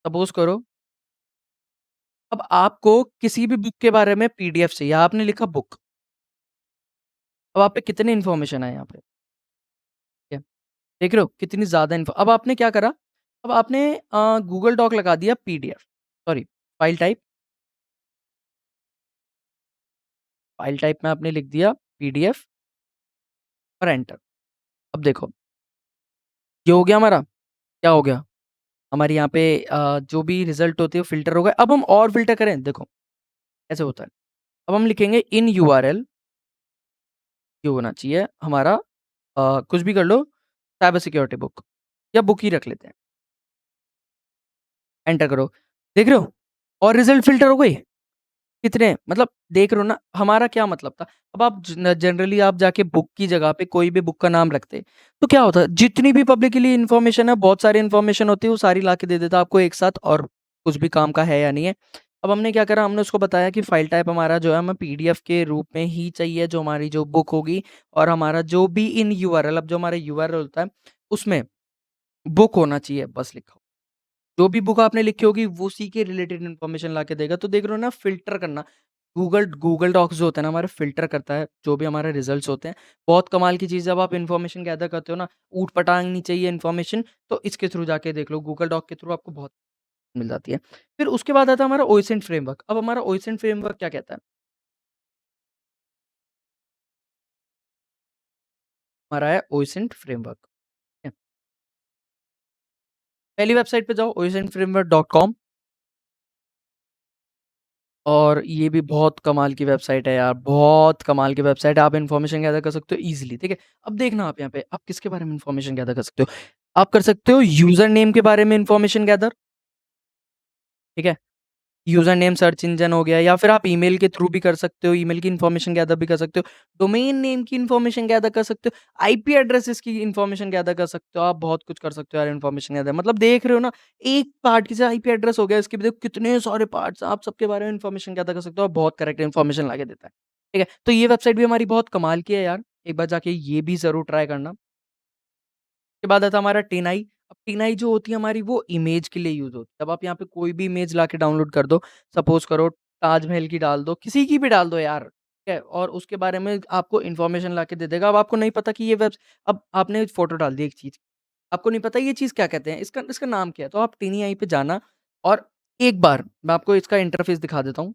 सपोज़ करो अब आपको किसी भी बुक के बारे में पीडीएफ चाहिए, आपने लिखा बुक, अब आप पे कितनी इन्फॉर्मेशन है यहाँ पे, ठीक है? देख रहे हो कितनी ज़्यादा अब आपने क्या करा, अब आपने गूगल डॉक लगा दिया पीडीएफ सॉरी फाइल टाइप में आपने लिख दिया पीडीएफ और एंटर। अब देखो, ये हो गया हमारा, क्या हो गया? हमारे यहाँ पे जो भी रिज़ल्ट होते हैं फ़िल्टर हो गए। अब हम और फ़िल्टर करें, देखो ऐसे होता है। अब हम लिखेंगे इन यूआरएल ये होना चाहिए हमारा कुछ भी कर लो, साइबर सिक्योरिटी बुक या बुक ही रख लेते हैं। एंटर करो, देख रहे हो? और रिज़ल्ट फ़िल्टर हो गए। कितने मतलब देख रहे हो ना, हमारा क्या मतलब था? अब आप जनरली आप जाके बुक की जगह पे कोई भी बुक का नाम रखते, तो क्या होता? जितनी भी पब्लिकली इन्फॉर्मेशन है, बहुत सारी इन्फॉर्मेशन होती है, वो सारी लाके दे देता आपको एक साथ और कुछ भी काम का है या नहीं है। अब हमने क्या करा, हमने उसको बताया कि फाइल टाइप हमारा जो है हमें पीडीएफ के रूप में ही चाहिए, जो हमारी जो बुक होगी और हमारा जो भी इन यूआरएल अब जो हमारा यूआरएल होता है, उसमें बुक होना चाहिए, बस लिखा हो। जो भी बुक आपने लिखी होगी, वो उसी के रिलेटेड इन्फॉर्मेशन लाके देगा। तो देख रहे हो ना फ़िल्टर करना गूगल गूगल डॉक्स जो होता है ना हमारा फ़िल्टर करता है, जो भी हमारे रिज़ल्ट्स होते हैं। बहुत कमाल की चीज़ है, जब आप इन्फॉर्मेशन गैदर करते हो ना, ऊट-पटांग नहीं चाहिए इन्फॉर्मेशन, तो इसके थ्रू जाके देख लो, गूगल डॉक के थ्रू आपको बहुत मिल जाती है। फिर उसके बाद आता है हमारा ओएसएंट फ्रेमवर्क। अब हमारा ओएसएंट फ्रेमवर्क क्या कहता है? हमारा है ओएसएंट फ्रेमवर्क, ठीक है? पहली वेबसाइट पे जाओ oasentframework.com और ये भी बहुत कमाल की वेबसाइट है यार, बहुत कमाल की वेबसाइट है। आप इन्फॉर्मेशन गैदर कर सकते हो ईज़िली, ठीक है? अब देखना आप यहाँ पे, आप किसके बारे में इन्फॉर्मेशन गैदर कर सकते हो? आप कर सकते हो यूज़र नेम के बारे में इन्फॉर्मेशन गैदर, ठीक है? यूज़र नेम सर्च इंजन हो गया या फिर आप ईमेल के थ्रू भी कर सकते हो, ईमेल की इन्फॉर्मेशन गैदर भी कर सकते हो। डोमेन नेम की इन्फॉर्मेशन गैदर कर सकते हो, आईपी एड्रेसेस की इन्फॉर्मेशन गैदर कर सकते हो, आप बहुत कुछ कर सकते हो यार इन्फॉर्मेशन गैदर मतलब देख रहे हो ना, एक पार्ट की जैसे आईपी एड्रेस हो गया, इसके भी देखो कितने सारे पार्ट्स आप सबके बारे में इन्फॉर्मेशन गैदर कर सकते हो और बहुत करेक्ट इन्फॉर्मेशन लाके देता है। ठीक है? तो ये वेबसाइट भी हमारी बहुत कमाल की है यार, एक बार जाके ये भी ज़रूर ट्राई करना। उसके बाद आता है हमारा टिनाई। अब टिनाई जो होती है हमारी वो इमेज के लिए यूज़ होती है। अब आप यहाँ पे कोई भी इमेज लाके डाउनलोड कर दो, सपोज़ करो ताजमहल की डाल दो, किसी की भी डाल दो यार, ठीक है? और उसके बारे में आपको इन्फॉर्मेशन लाके दे देगा। अब आपको नहीं पता कि ये अब आपने फ़ोटो डाल दी एक चीज़, आपको नहीं पता ये चीज़ क्या कहते हैं, इसका इसका नाम क्या है? तो आप टिनआई पे जाना और एक बार मैं आपको इसका इंटरफ़ेस दिखा देता हूँ।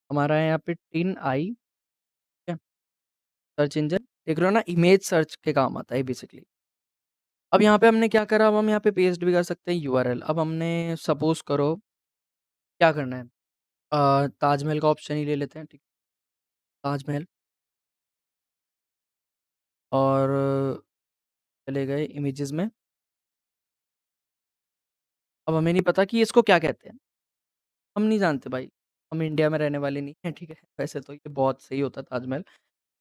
हमारा है यहाँ पे टिनआई, ठीक है? सर्च इंजन देख रहे हो ना इमेज सर्च के काम आता है बेसिकली। अब यहाँ पे हमने क्या करा, अब हम यहाँ पे पेस्ट भी कर सकते हैं यूआरएल। अब हमने सपोज़ करो क्या करना है, ताजमहल का ऑप्शन ही ले लेते हैं, ठीक, ताजमहल और चले गए इमेजेस में। अब हमें नहीं पता कि इसको क्या कहते हैं, हम नहीं जानते भाई, हम इंडिया में रहने वाले नहीं हैं, ठीक है। वैसे तो ये बहुत सही होता है ताजमहल,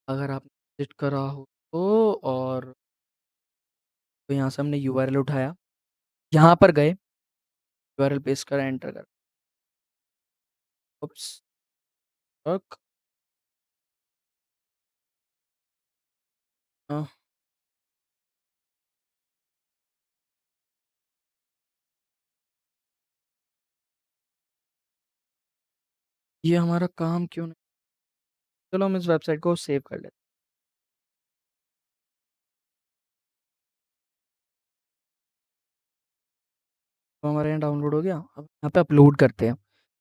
अगर आपने विज़िट करा हो तो। और तो यहाँ से हमने यूआरएल उठाया, यहाँ पर गए, यूआरएल पेस्ट करा, एंटर करा, उप्स, वर्क अ, ये हमारा काम क्यों नहीं, चलो हम इस वेबसाइट को सेव कर लेते हैं। तो हमारे यहाँ डाउनलोड हो गया, अब यहाँ पे अपलोड करते हैं।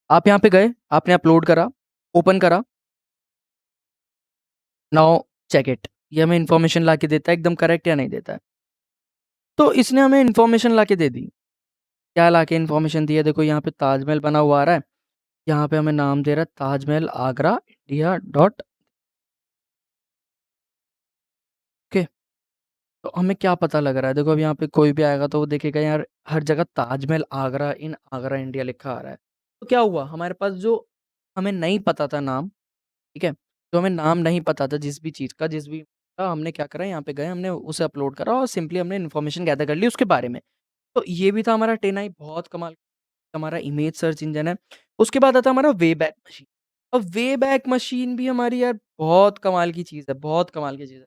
आप यहाँ पे गए, आपने अपलोड करा, ओपन करा, नाउ चेक इट, ये हमें इन्फॉर्मेशन ला के देता है एकदम करेक्ट या नहीं देता है। तो इसने हमें इन्फॉर्मेशन ला के दे दी। क्या ला के इन्फॉर्मेशन दी है, देखो यहाँ पे ताजमहल बना हुआ आ रहा है, यहाँ पे हमें नाम दे रहा है Taj Mahal Agra India dot, okay. तो हमें क्या पता लग रहा है, देखो अब यहाँ पे कोई भी आएगा तो वो देखेगा यार हर जगह ताजमहल आगरा इन आगरा इंडिया लिखा आ रहा है। तो क्या हुआ, हमारे पास जो हमें नहीं पता था नाम, ठीक है, जो हमें नाम नहीं पता था जिस भी चीज़ का, जिस भी का, हमने क्या करा, यहाँ पे गए, हमने उसे अपलोड करा और सिंपली हमने इन्फॉर्मेशन गैदर कर ली उसके बारे में। तो ये भी था हमारा 10 आई, बहुत कमाल का हमारा इमेज सर्च इंजन है। उसके बाद आता है हमारा वे बैक मशीन। अब वे बैक मशीन भी हमारी यार बहुत कमाल की चीज़ है, बहुत कमाल की चीज़ है।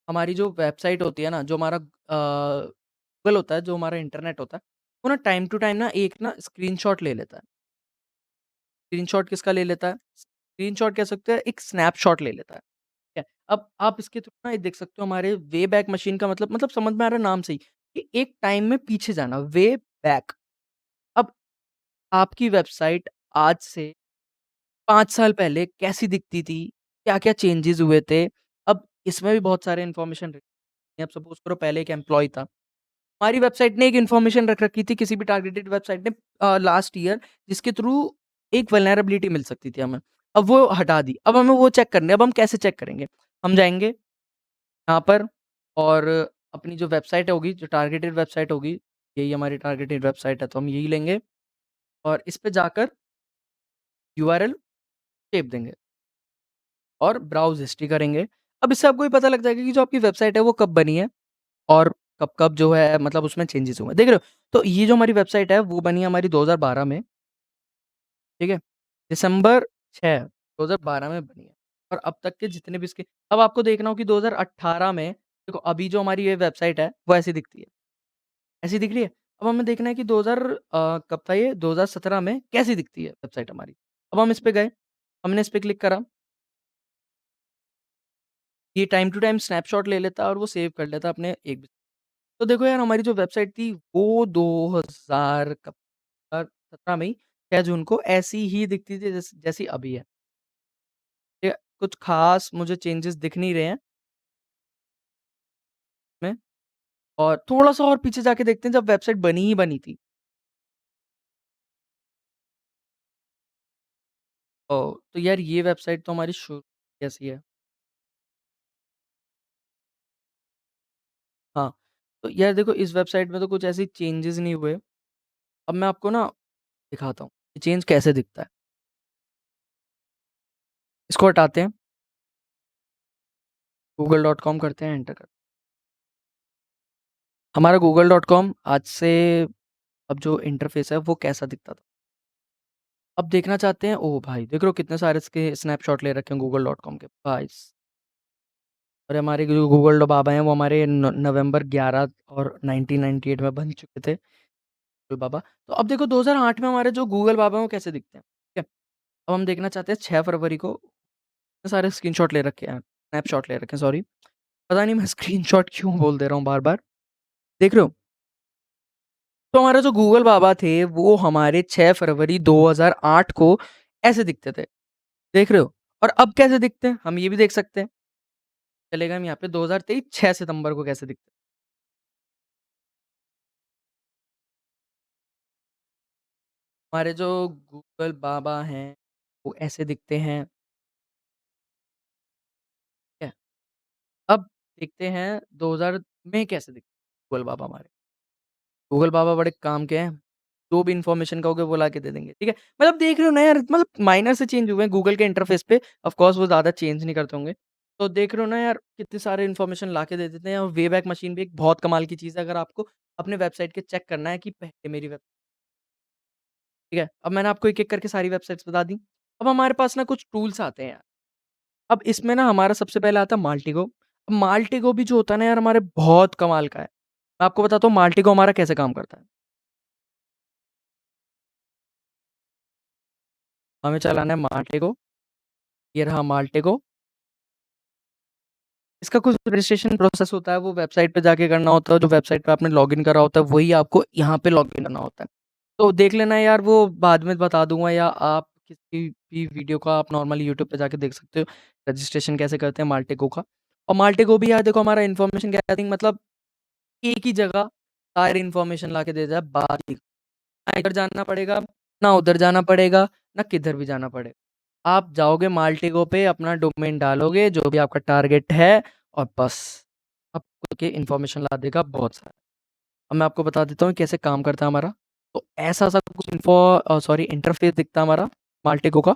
हमारी जो वेबसाइट होती है ना, जो हमारा गूगल होता है, जो हमारा इंटरनेट होता है, वो ना टाइम टू टाइम ना एक ना स्क्रीनशॉट ले लेता है। स्क्रीनशॉट किसका ले लेता है? स्क्रीनशॉट कह सकते हैं, एक स्नैपशॉट ले लेता है। ठीक है? अब आप इसके थ्रू ना ये देख सकते हो, हमारे वे बैक मशीन का मतलब समझ में आ रहा है नाम से ही, कि एक टाइम में पीछे जाना, वे बैक। अब आपकी वेबसाइट आज से 5 साल पहले कैसी दिखती थी? क्या-क्या चेंजेज़ हुए थे? अब इसमें भी बहुत सारे इन्फॉर्मेशन अब सपोज़ करो पहले एक एम्प्लॉयी था। हमारी वेबसाइट ने एक इन्फॉर्मेशन रख रखी थी किसी भी टारगेटेड वेबसाइट ने लास्ट ईयर, जिसके थ्रू एक वल्नरेबिलिटी मिल सकती थी हमें। अब वो हटा दी। अब हमें वो चेक करनी है। अब हम कैसे चेक करेंगे? हम जाएँगे यहाँ पर और अपनी जो वेबसाइट होगी, जो टारगेटेड वेबसाइट होगी, यही हमारी टारगेटेड वेबसाइट है तो हम यही लेंगे और इस पे जाकर यूआरएल टेप देंगे और ब्राउज़ हिस्ट्री करेंगे। अब इससे आपको ये पता लग जाएगा कि जो आपकी वेबसाइट है वो कब बनी है और कब-कब जो है मतलब उसमें चेंजेज़ हुए हैं। देख रहे हो? तो ये जो हमारी वेबसाइट है वो बनी है हमारी 2012 में, ठीक है? दिसंबर 6 2012 में बनी है और अब तक के जितने भी इसके, अब आपको देखना हो कि 2018 में देखो अभी जो हमारी ये वेबसाइट है वो ऐसी दिखती है। ऐसी दिख रही है? अब हमें देखना है कि कब था ये 2017 में कैसी दिखती है वेबसाइट हमारी। अब हम इस पे गए, हमने इस पे क्लिक करा, ये टाइम टू टाइम स्नैपशॉट ले लेता है और वो सेव कर लेता है अपने एक, तो देखो यार हमारी जो वेबसाइट थी वो 2000 कब 17 में ही 6 जून को ऐसी ही दिखती थी जैसी अभी है। ठीक है? कुछ ख़ास मुझे चेंजेस दिख नहीं रहे हैं इसमें, और थोड़ा-सा और पीछे जाके देखते हैं जब वेबसाइट बनी ही बनी थी। ओह! तो यार ये वेबसाइट तो हमारी शुरू जैसी है। हाँ, तो यार देखो इस वेबसाइट में तो कुछ ऐसे चेंजेस नहीं हुए। अब मैं आपको ना दिखाता हूँ, ये चेंज कैसे दिखता है। इसको हटाते हैं, google.com करते हैं, एंटर करते हैं। हमारा google.com आज से अब जो इंटरफ़ेस है वो कैसा दिखता था। अब देखना चाहते हैं, ओह भाई! देख रहे हो कितने सारे इसके स्नैपशॉट ले रखे हैं गूगल.कॉम के। भाई स और हमारे जो गूगल बाबा हैं वो हमारे न नवंबर 11 और 1998 में बन चुके थे, गूगल बाबा। तो अब देखो 2008 में हमारे जो गूगल बाबा हैं वो कैसे दिखते हैं, ठीक है? अब हम देखना चाहते हैं 6 फरवरी को, इतने सारे स्क्रीनशॉट ले रखे हैं, स्नैपशॉट ले रखे हैं, सॉरी। पता नहीं मैं स्क्रीनशॉट क्यों बोल दे रहा हूँ बार-बार। देख रहे हो? तो हमारे जो गूगल बाबा थे वो हमारे 6 फरवरी 2008 को ऐसे दिखते थे। देख रहे हो? और अब कैसे दिखते हैं? हम ये भी देख सकते हैं। चलेगा हम यहाँ पे 2023 6 सितंबर को कैसे दिखते हैं। हमारे जो गूगल बाबा हैं, वो ऐसे दिखते हैं, ठीक है? अब देखते हैं 2000 में कैसे दिखते हैं गूगल बाबा हमारे। गूगल बाबा बड़े काम के हैं, जो भी इन्फॉर्मेशन कहोगे वो ला के दे देंगे, ठीक है? मतलब देख रहे हो ना यार, मतलब माइनर से चेंज हुए हैं गूगल के इंटरफ़ेस पे, ऑफ़ कोर्स वो ज़्यादा चेंज नहीं करते होंगे। तो देख रहे हो ना यार, कितने सारे इन्फॉर्मेशन ला के दे देते हैं, और वे बैक मशीन भी एक बहुत कमाल की चीज़ है, अगर आपको अपने वेबसाइट के चेक करना है कि पहले मेरी वेब ठीक है? अब मैंने आपको एक-एक करके सारी वेबसाइट्स बता दी। अब हमारे पास ना कुछ टूल्स आते हैं यार। अब इसमें ना हमारा सबसे पहले आता है माल्टिगो। अब माल्टिगो भी जो होता है ना यार, हमारे बहुत कमाल का है। मैं आपको बताता हूँ माल्टिगो हमारा कैसे काम करता है। हमें चलाना है माल्टिगो, ये रहा माल्टिगो। इसका कुछ रजिस्ट्रेशन प्रोसेस होता है, वो वेबसाइट पे जाके करना होता है, जो वेबसाइट पे आपने लॉगिन करा होता है, वही आपको यहाँ पे लॉगिन करना होता है। तो देख लेना यार, वो बाद में बता दूँगा, या आप किसी भी वीडियो का आप नॉर्मली यूट्यूब पे जाके देख सकते हो, रजिस्ट्रेशन कैसे करते हैं माल्टिगो का। और माल्टिगो भी यार देखो, हमारा इन्फॉर्मेशन गैदरिंग मतलब एक ही जगह सारी इन्फॉर्मेशन ला के दे देता है, बात ही ना इधर जाना पड़ेगा, ना उधर जाना पड़ेगा, ना किधर भी जाना पड़ेगा। आप जाओगे माल्टिगो पे, अपना डोमेन डालोगे, जो भी आपका टारगेट है, और बस आपको के इन्फॉर्मेशन ला देगा बहुत सारा। अब मैं आपको बता देता हूँ कैसे काम करता है हमारा। तो ऐसा-सा कुछ सॉरी इंटरफ़ेस दिखता है हमारा माल्टिगो का।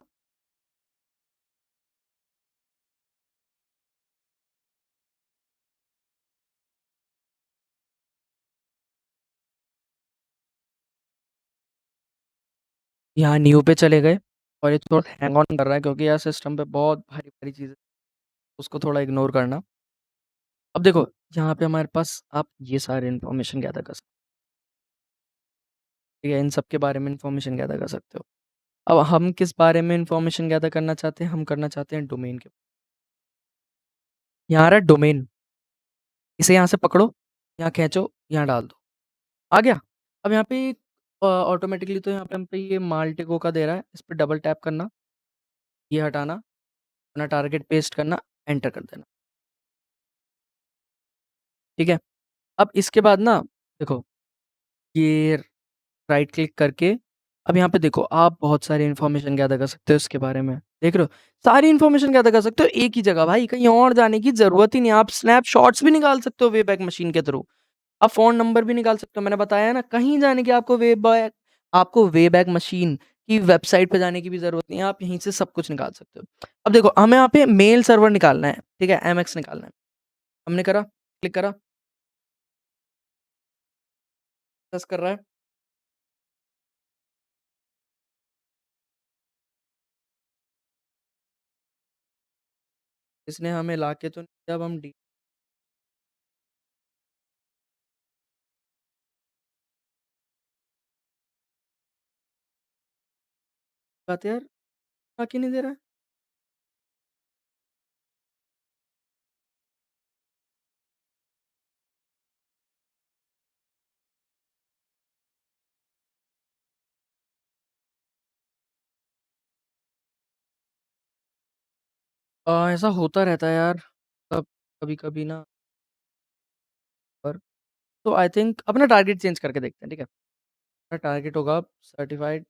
यहाँ न्यू पे चले गए, और ये थोड़ा हैंग ऑन कर रहा है, क्योंकि यार सिस्टम पे बहुत भारी-भारी चीज़ें, उसको थोड़ा इग्नोर करना। अब देखो, यहाँ पे हमारे पास आप ये सारे इन्फॉर्मेशन गैदर कर सकते हो, ठीक है? इन सब के बारे में इन्फॉर्मेशन गैदर कर सकते हो। अब हम किस बारे में इन्फॉर्मेशन गैदर करना चाहते हैं? हम करना चाहते हैं डोमेन के। यहाँ आ रहा है डोमेन, इसे यहाँ से पकड़ो, यहाँ खींचो, यहाँ डाल दो। आ गया? अब यहाँ पे ऑटोमैटिकली तो यहाँ पे हम पे ये माल्टिगो का दे रहा है, इस पे डबल टैप करना, ये हटाना, अपना टारगेट पेस्ट करना, एंटर कर देना, ठीक है? अब इसके बाद ना देखो, ये राइट क्लिक करके, अब यहाँ पे देखो, आप बहुत सारी इन्फॉर्मेशन गैदर कर सकते हो इसके बारे में, देख रहे हो? सारी इन्फॉर्मेशन गैदर कर सकते हो एक ही जगह भाई, कहीं और जाने की ज़रूरत ही नहीं है। आप स्नैपशॉट्स भी निकाल सकते हो वेबैक मशीन के थ्रू। आप फ़ोन नंबर भी निकाल सकते हो, मैंने बताया ना, कहीं जाने की आपको वेबैक मशीन की वेबसाइट पे जाने की भी ज़रूरत नहीं है, आप यहीं से सब कुछ निकाल सकते हो। अब देखो, हमें यहाँ पे मेल सर्वर निकालना है, ठीक है? एमएक्स निकालना है। हमने करा, क्लिक करा, प्रेस कर रहा है, इसने हमें लाके तो नहीं दिया, अब हम डी बात है यार, लाके नहीं दे रहा है। ऐसा होता रहता है यार, तब कभी-कभी ना, पर तो आई थिंक अपना टारगेट चेंज करके देखते हैं, ठीक है? अपना टारगेट होगा सर्टिफाइड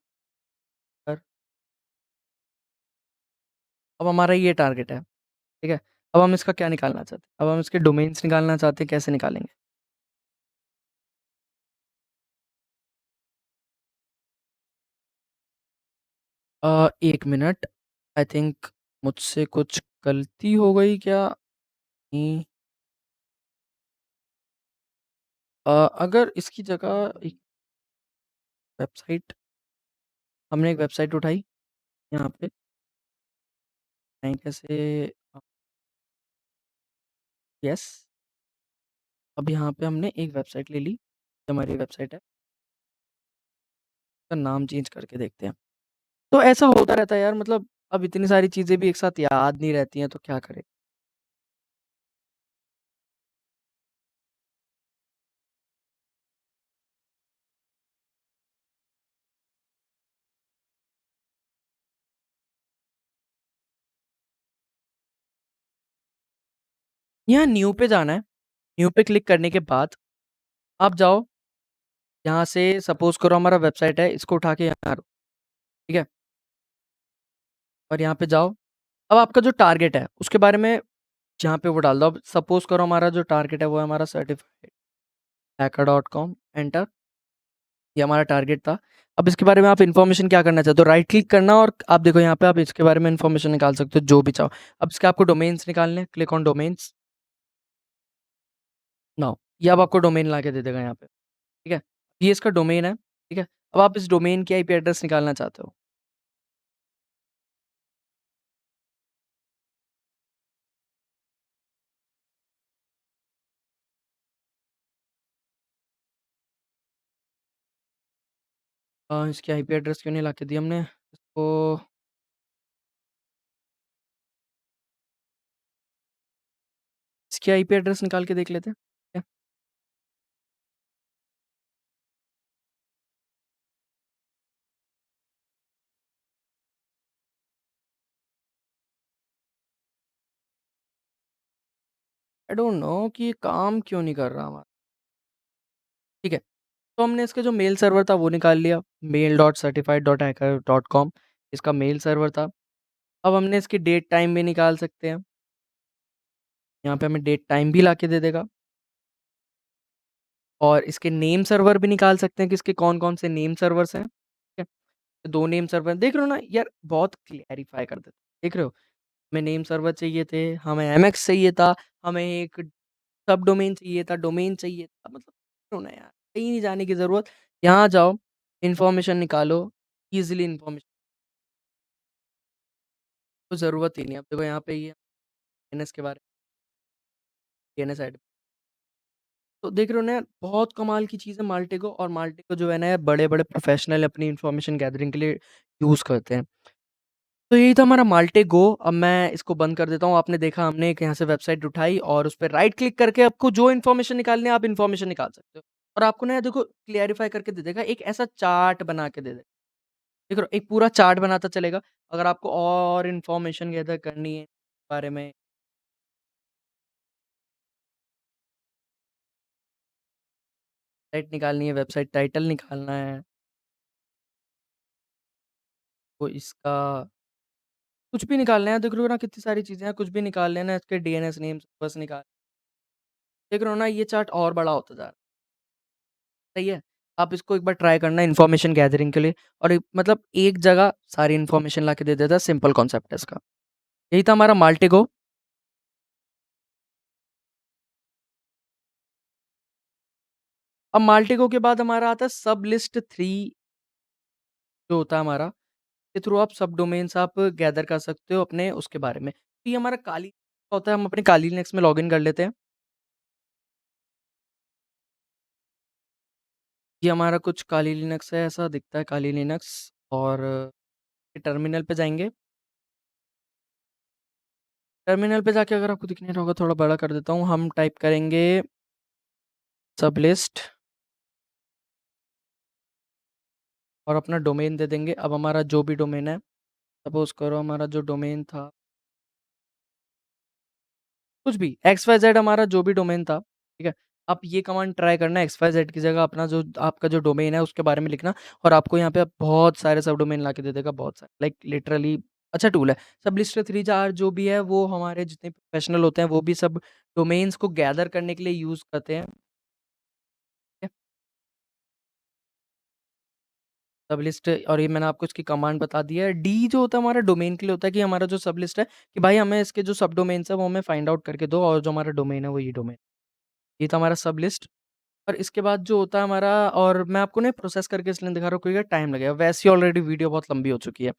कर, अब हमारा ये टारगेट है, ठीक है? अब हम इसका क्या निकालना चाहते हैं? अब हम इसके डोमेन्स निकालना चाहते हैं, कैसे निकालेंगे? 1 मिनट, आई थिंक मुझसे कुछ गलती हो गई क्या? नहीं, अगर इसकी जगह एक वेबसाइट, हमने एक वेबसाइट उठाई यहाँ पे, कहीं कैसे, अ, यस, अब यहाँ पे हमने एक वेबसाइट ले ली, जो हमारी वेबसाइट है, उसका नाम चेंज करके देखते हैं। तो ऐसा होता रहता है यार, मतलब अब इतनी सारी चीज़ें भी एक साथ याद नहीं रहती हैं, तो क्या करें? यहाँ न्यू पे जाना है, न्यू पे क्लिक करने के बाद आप जाओ, यहाँ से सपोज़ करो हमारा वेबसाइट है, इसको उठा के यहाँ ठीक है? और यहाँ पे जाओ, अब आपका जो टारगेट है, उसके बारे में यहाँ पे वो डाल दो। अब सपोज़ करो हमारा जो टारगेट है वो है हमारा certified hacker dot com, enter. ये हमारा टारगेट था। अब इसके बारे में आप इन्फॉर्मेशन क्या करना चाहते हो? राइट क्लिक करना और आप देखो यहाँ पे आप इसके बारे में इन्फॉर्मेशन निकाल सकते हो जो भी चाहो। अब इसके आपको डोमेन्स निकालने हैं, क्लिक ऑन डोमेन्स, नाउ ये अब आपको डोमेन ला के दे देगा यहाँ पे, ठीक है? ये इसका डोमेन है, ठीक है? अब आप इस डोमेन की आईपी एड्रेस निकालना चाहते हो। इसकी आईपी एड्रेस क्यों नहीं ला के दी हमने? इसको इसकी आईपी एड्रेस निकाल के देख लेते हैं, ठीक है? आई डोंट नो कि ये काम क्यों नहीं कर रहा हमारा, ठीक है? तो हमने इसका जो मेल सर्वर था वो निकाल लिया, mail.certified.hacker.com इसका मेल सर्वर था। अब हमने इसकी डेट टाइम भी निकाल सकते हैं। यहाँ पे हमें डेट टाइम भी लाके दे देगा और इसके नेम सर्वर भी निकाल सकते हैं कि इसके कौन-कौन से नेम सर्वर्स हैं, ठीक है? तो 2 नेम सर्वर देख रहे हो ना यार बहुत क्लैरिफ़ाई कर देता है, देख रहे हो? हमें नेम सर्वर चाहिए थे, हमें एमएक्स चाहिए था, हमें एक सब डोमेन चाहिए था, डोमेन चाहिए था, मतलब करो ना यार, कहीं नहीं जाने की ज़रूरत। यहाँ जाओ, इन्फॉर्मेशन निकालो, ईज़िली इन्फॉर्मेशन तो ज़रूरत ही नहीं है। अब देखो यहाँ पे ये डीएनएस के बारे में डीएनएस ऐड तो देख रहे हो ना यार, बहुत कमाल की चीज़ है माल्टेको और माल्टेको जो है ना यार बड़े-बड़े प्रोफ़ेशनल अपनी इन्फॉर्मेशन गैदरिंग के लिए यूज़ करते हैं। तो यही था हमारा माल्टेगो। अब मैं इसको बंद कर देता हूँ। आपने देखा हमने एक यहाँ से वेबसाइट उठाई और उस पे राइट क्लिक करके आपको जो इन्फॉर्मेशन निकालनी है आप इन्फॉर्मेशन निकाल सकते हो। और आपको ना देखो क्लियरिफ़ाई करके दे देगा, एक ऐसा चार्ट बना के दे देगा। देख रहे हो एक पूरा चार्ट बनाता चलेगा। अगर आपको और इन्फॉर्मेशन गैदर करनी है बारे में साइट निकालनी है, वेबसाइट टाइटल निकालना है, तो इसका कुछ भी निकालना है, देख रहे हो ना कितनी सारी चीज़ें हैं, कुछ भी निकाल लेना है, इसके डीएनएस नेम्स बस निकाल देख रहे हो ना ये चार्ट और बड़ा होता जा रहा है, सही है? आप इसको एक बार ट्राई करना इन्फॉर्मेशन गैदरिंग के लिए और एक मतलब एक जगह सारी इन्फॉर्मेशन लाके दे देता है, सिंपल कॉन्सेप्ट है इसका। यही था हमारा माल्टिगो। अब माल्टिगो के बाद हमारा आता है सब लिस्ट 3 जो होता है हमारा, के थ्रू आप सब डोमेन्स आप गैदर कर सकते हो अपने उसके बारे में। तो ये हमारा काली होता है, हम अपने काली लिनक्स में लॉगिन कर लेते हैं। ये हमारा कुछ काली लिनक्स है, ऐसा दिखता है काली लिनक्स और टर्मिनल पे जाएँगे। टर्मिनल पे जाके अगर आपको दिख नहीं रहा होगा थोड़ा बड़ा कर देता हूँ, हम टाइप करेंगे सब लिस्ट और अपना डोमेन दे देंगे। अब हमारा जो भी डोमेन है, सपोज़ करो हमारा जो डोमेन था कुछ भी XYZ हमारा जो भी डोमेन था, ठीक है? आप ये कमांड ट्राई करना XYZ की जगह अपना जो आपका जो डोमेन है उसके बारे में लिखना और आपको यहाँ पे बहुत सारे सब डोमेन ला के दे देगा, बहुत सारे लाइक लिटरली अच्छा टूल है। सबलिस्ट 3 जार जो भी है वो हमारे जितने प्रोफेशनल होते हैं वो भी सब डोमेन्स को गैदर करने के लिए यूज़ करते हैं। ठीक है? सबलिस्ट और ये मैंने आपको इसकी कमांड बता दी है। डी जो होता है हमारा डोमेन के लिए होता है कि हमारा जो सबलिस्ट है कि भाई हमें इसके जो सब डोमेन्स है वो हमें फाइंड आउट करके दो और जो हमारा डोमेन है वो ये डोमेन। ये था हमारा सबलिस्ट। और इसके बाद जो होता है हमारा और मैं आपको ना प्रोसेस करके इसलिए दिखा रहा हूँ क्योंकि टाइम लगेगा। वैसे ही ऑलरेडी वीडियो बहुत लंबी हो चुकी है।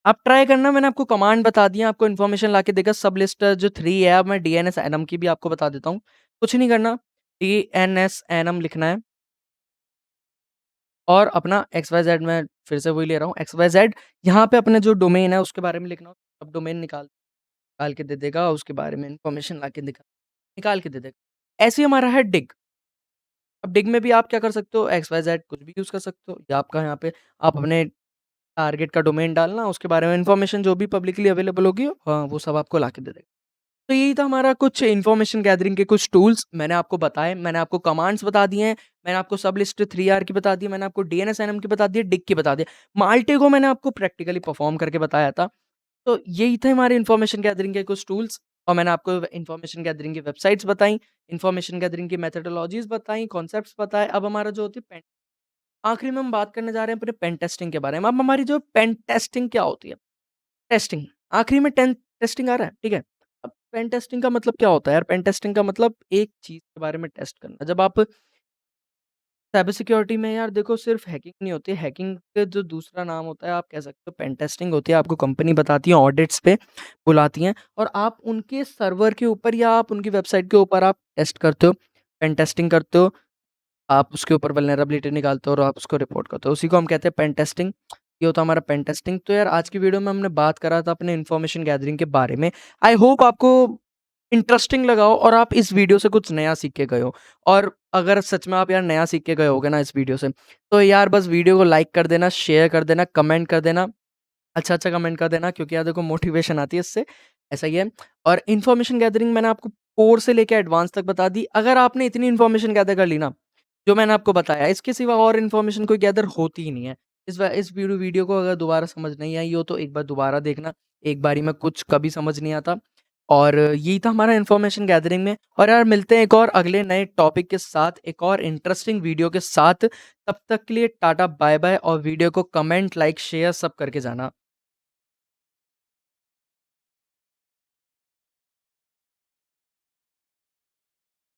आप ट्राई करना मैंने आपको कमांड बता दी है, आपको इन्फॉर्मेशन लाके देगा सब लिस्ट जो 3 है अब मैं डीएनएस एनम की भी आपको बता देता हूँ। कुछ नहीं करना डीएनएस एनम लिखना है और अपना एक्सवाईज़ेड मैं फिर से वही ले रहा हूँ एक्सवाईज़ेड यहाँ पे अपने जो डोमेन है उसके बारे में लिखना हो, सब डोमेन निकाल के दे देगा उसके बारे में इन्फॉर्मेशन लाके निकाल के दे देगा। ऐसे ही हमारा है डिग। अब डिग में भी आप क्या कर सकते हो एक्स-वाई-ज़ेड कुछ भी यूज़ कर सकते हो या आपका यहाँ पे आप अपने टारगेट का डोमेन डालना, उसके बारे में इन्फॉर्मेशन जो भी पब्लिकली अवेलेबल होगी वो सब आपको लाके दे देगा। तो यही था हमारा कुछ इन्फॉर्मेशन गैदरिंग के कुछ टूल्स मैंने आपको बताए, मैंने आपको कमांड्स बता दिए हैं, मैंने आपको सब लिस्ट 3R की बता दी, मैंने आपको डीएनएस-एनएम की बता दी, डिग की बता दी। माल्टे को मैंने आपको प्रैक्टिकली परफॉर्म करके बताया था। तो यही थे हमारे इन्फॉर्मेशन गैदरिंग के कुछ टूल्स और मैंने आपको इन्फॉर्मेशन गैदरिंग की वेबसाइट्स बताई, इन्फॉर्मेशन गैदरिंग की मेथोडोलॉजीज़ बताई, कॉन्सेप्ट्स बताए। अब हमारा जो होती है पेन आखिरी में हम बात करने जा रहे हैं अपने पेन टेस्टिंग के बारे में। अब हमारी जो पेन टेस्टिंग क्या होती है? टेस्टिंग, आखिरी में टेन टेस्टिंग आ रहा है, ठीक है? अब पेन टेस्टिंग का मतलब क्या होता है यार? पेन टेस्टिंग का मतलब एक चीज़ के बारे में टेस्ट करना। जब आप साइबर सिक्योरिटी में यार देखो सिर्फ हैकिंग नहीं होती है, हैकिंग का जो दूसरा नाम होता है आप कह सकते हो पेन टेस्टिंग होती है। आपको कंपनी बताती है ऑडिट्स पे बुलाती हैं और आप उनके सर्वर के ऊपर या आप उनकी वेबसाइट के ऊपर आप टेस्ट करते हो, पेन टेस्टिंग करते हो। आप उसके ऊपर वल्नरेबिलिटी निकालते हो और आप उसको रिपोर्ट करते हो। उसी को हम कहते हैं पेन टेस्टिंग। ये होता है हमारा पेन टेस्टिंग। तो यार आज की वीडियो में हमने बात करा था अपने इन्फॉर्मेशन गैदरिंग के बारे में। आई होप आपको इंटरेस्टिंग लगा हो और आप इस वीडियो से कुछ नया सीख के गए हो। और अगर सच में आप यार नया सीख के गए होगे ना इस वीडियो से, तो यार बस वीडियो को लाइक कर देना, शेयर कर देना, कमेंट कर देना। अच्छा-अच्छा कमेंट कर देना क्योंकि यार देखो मोटिवेशन आती है इससे, ऐसा ही है। और इन्फॉर्मेशन गैदरिंग मैंने आपको कोर से लेके एडवांस तक बता दी। अगर आपने इतनी इन्फॉर्मेशन गैदर कर ली ना, जो मैंने आपको बताया, इसके सिवा और इन्फॉर्मेशन कोई गैदर होती ही नहीं है। इस वीडियो को अगर दोबारा समझ नहीं आई हो तो एक बार दोबारा देखना, एक बारी में कुछ कभी समझ नहीं आता। और यही था हमारा इन्फॉर्मेशन गैदरिंग में। और यार मिलते हैं एक और अगले नए टॉपिक के साथ, एक और इंटरेस्टिंग वीडियो के साथ। तब तक के लिए टाटा बाय-बाय और वीडियो को कमेंट, लाइक, शेयर सब करके जाना।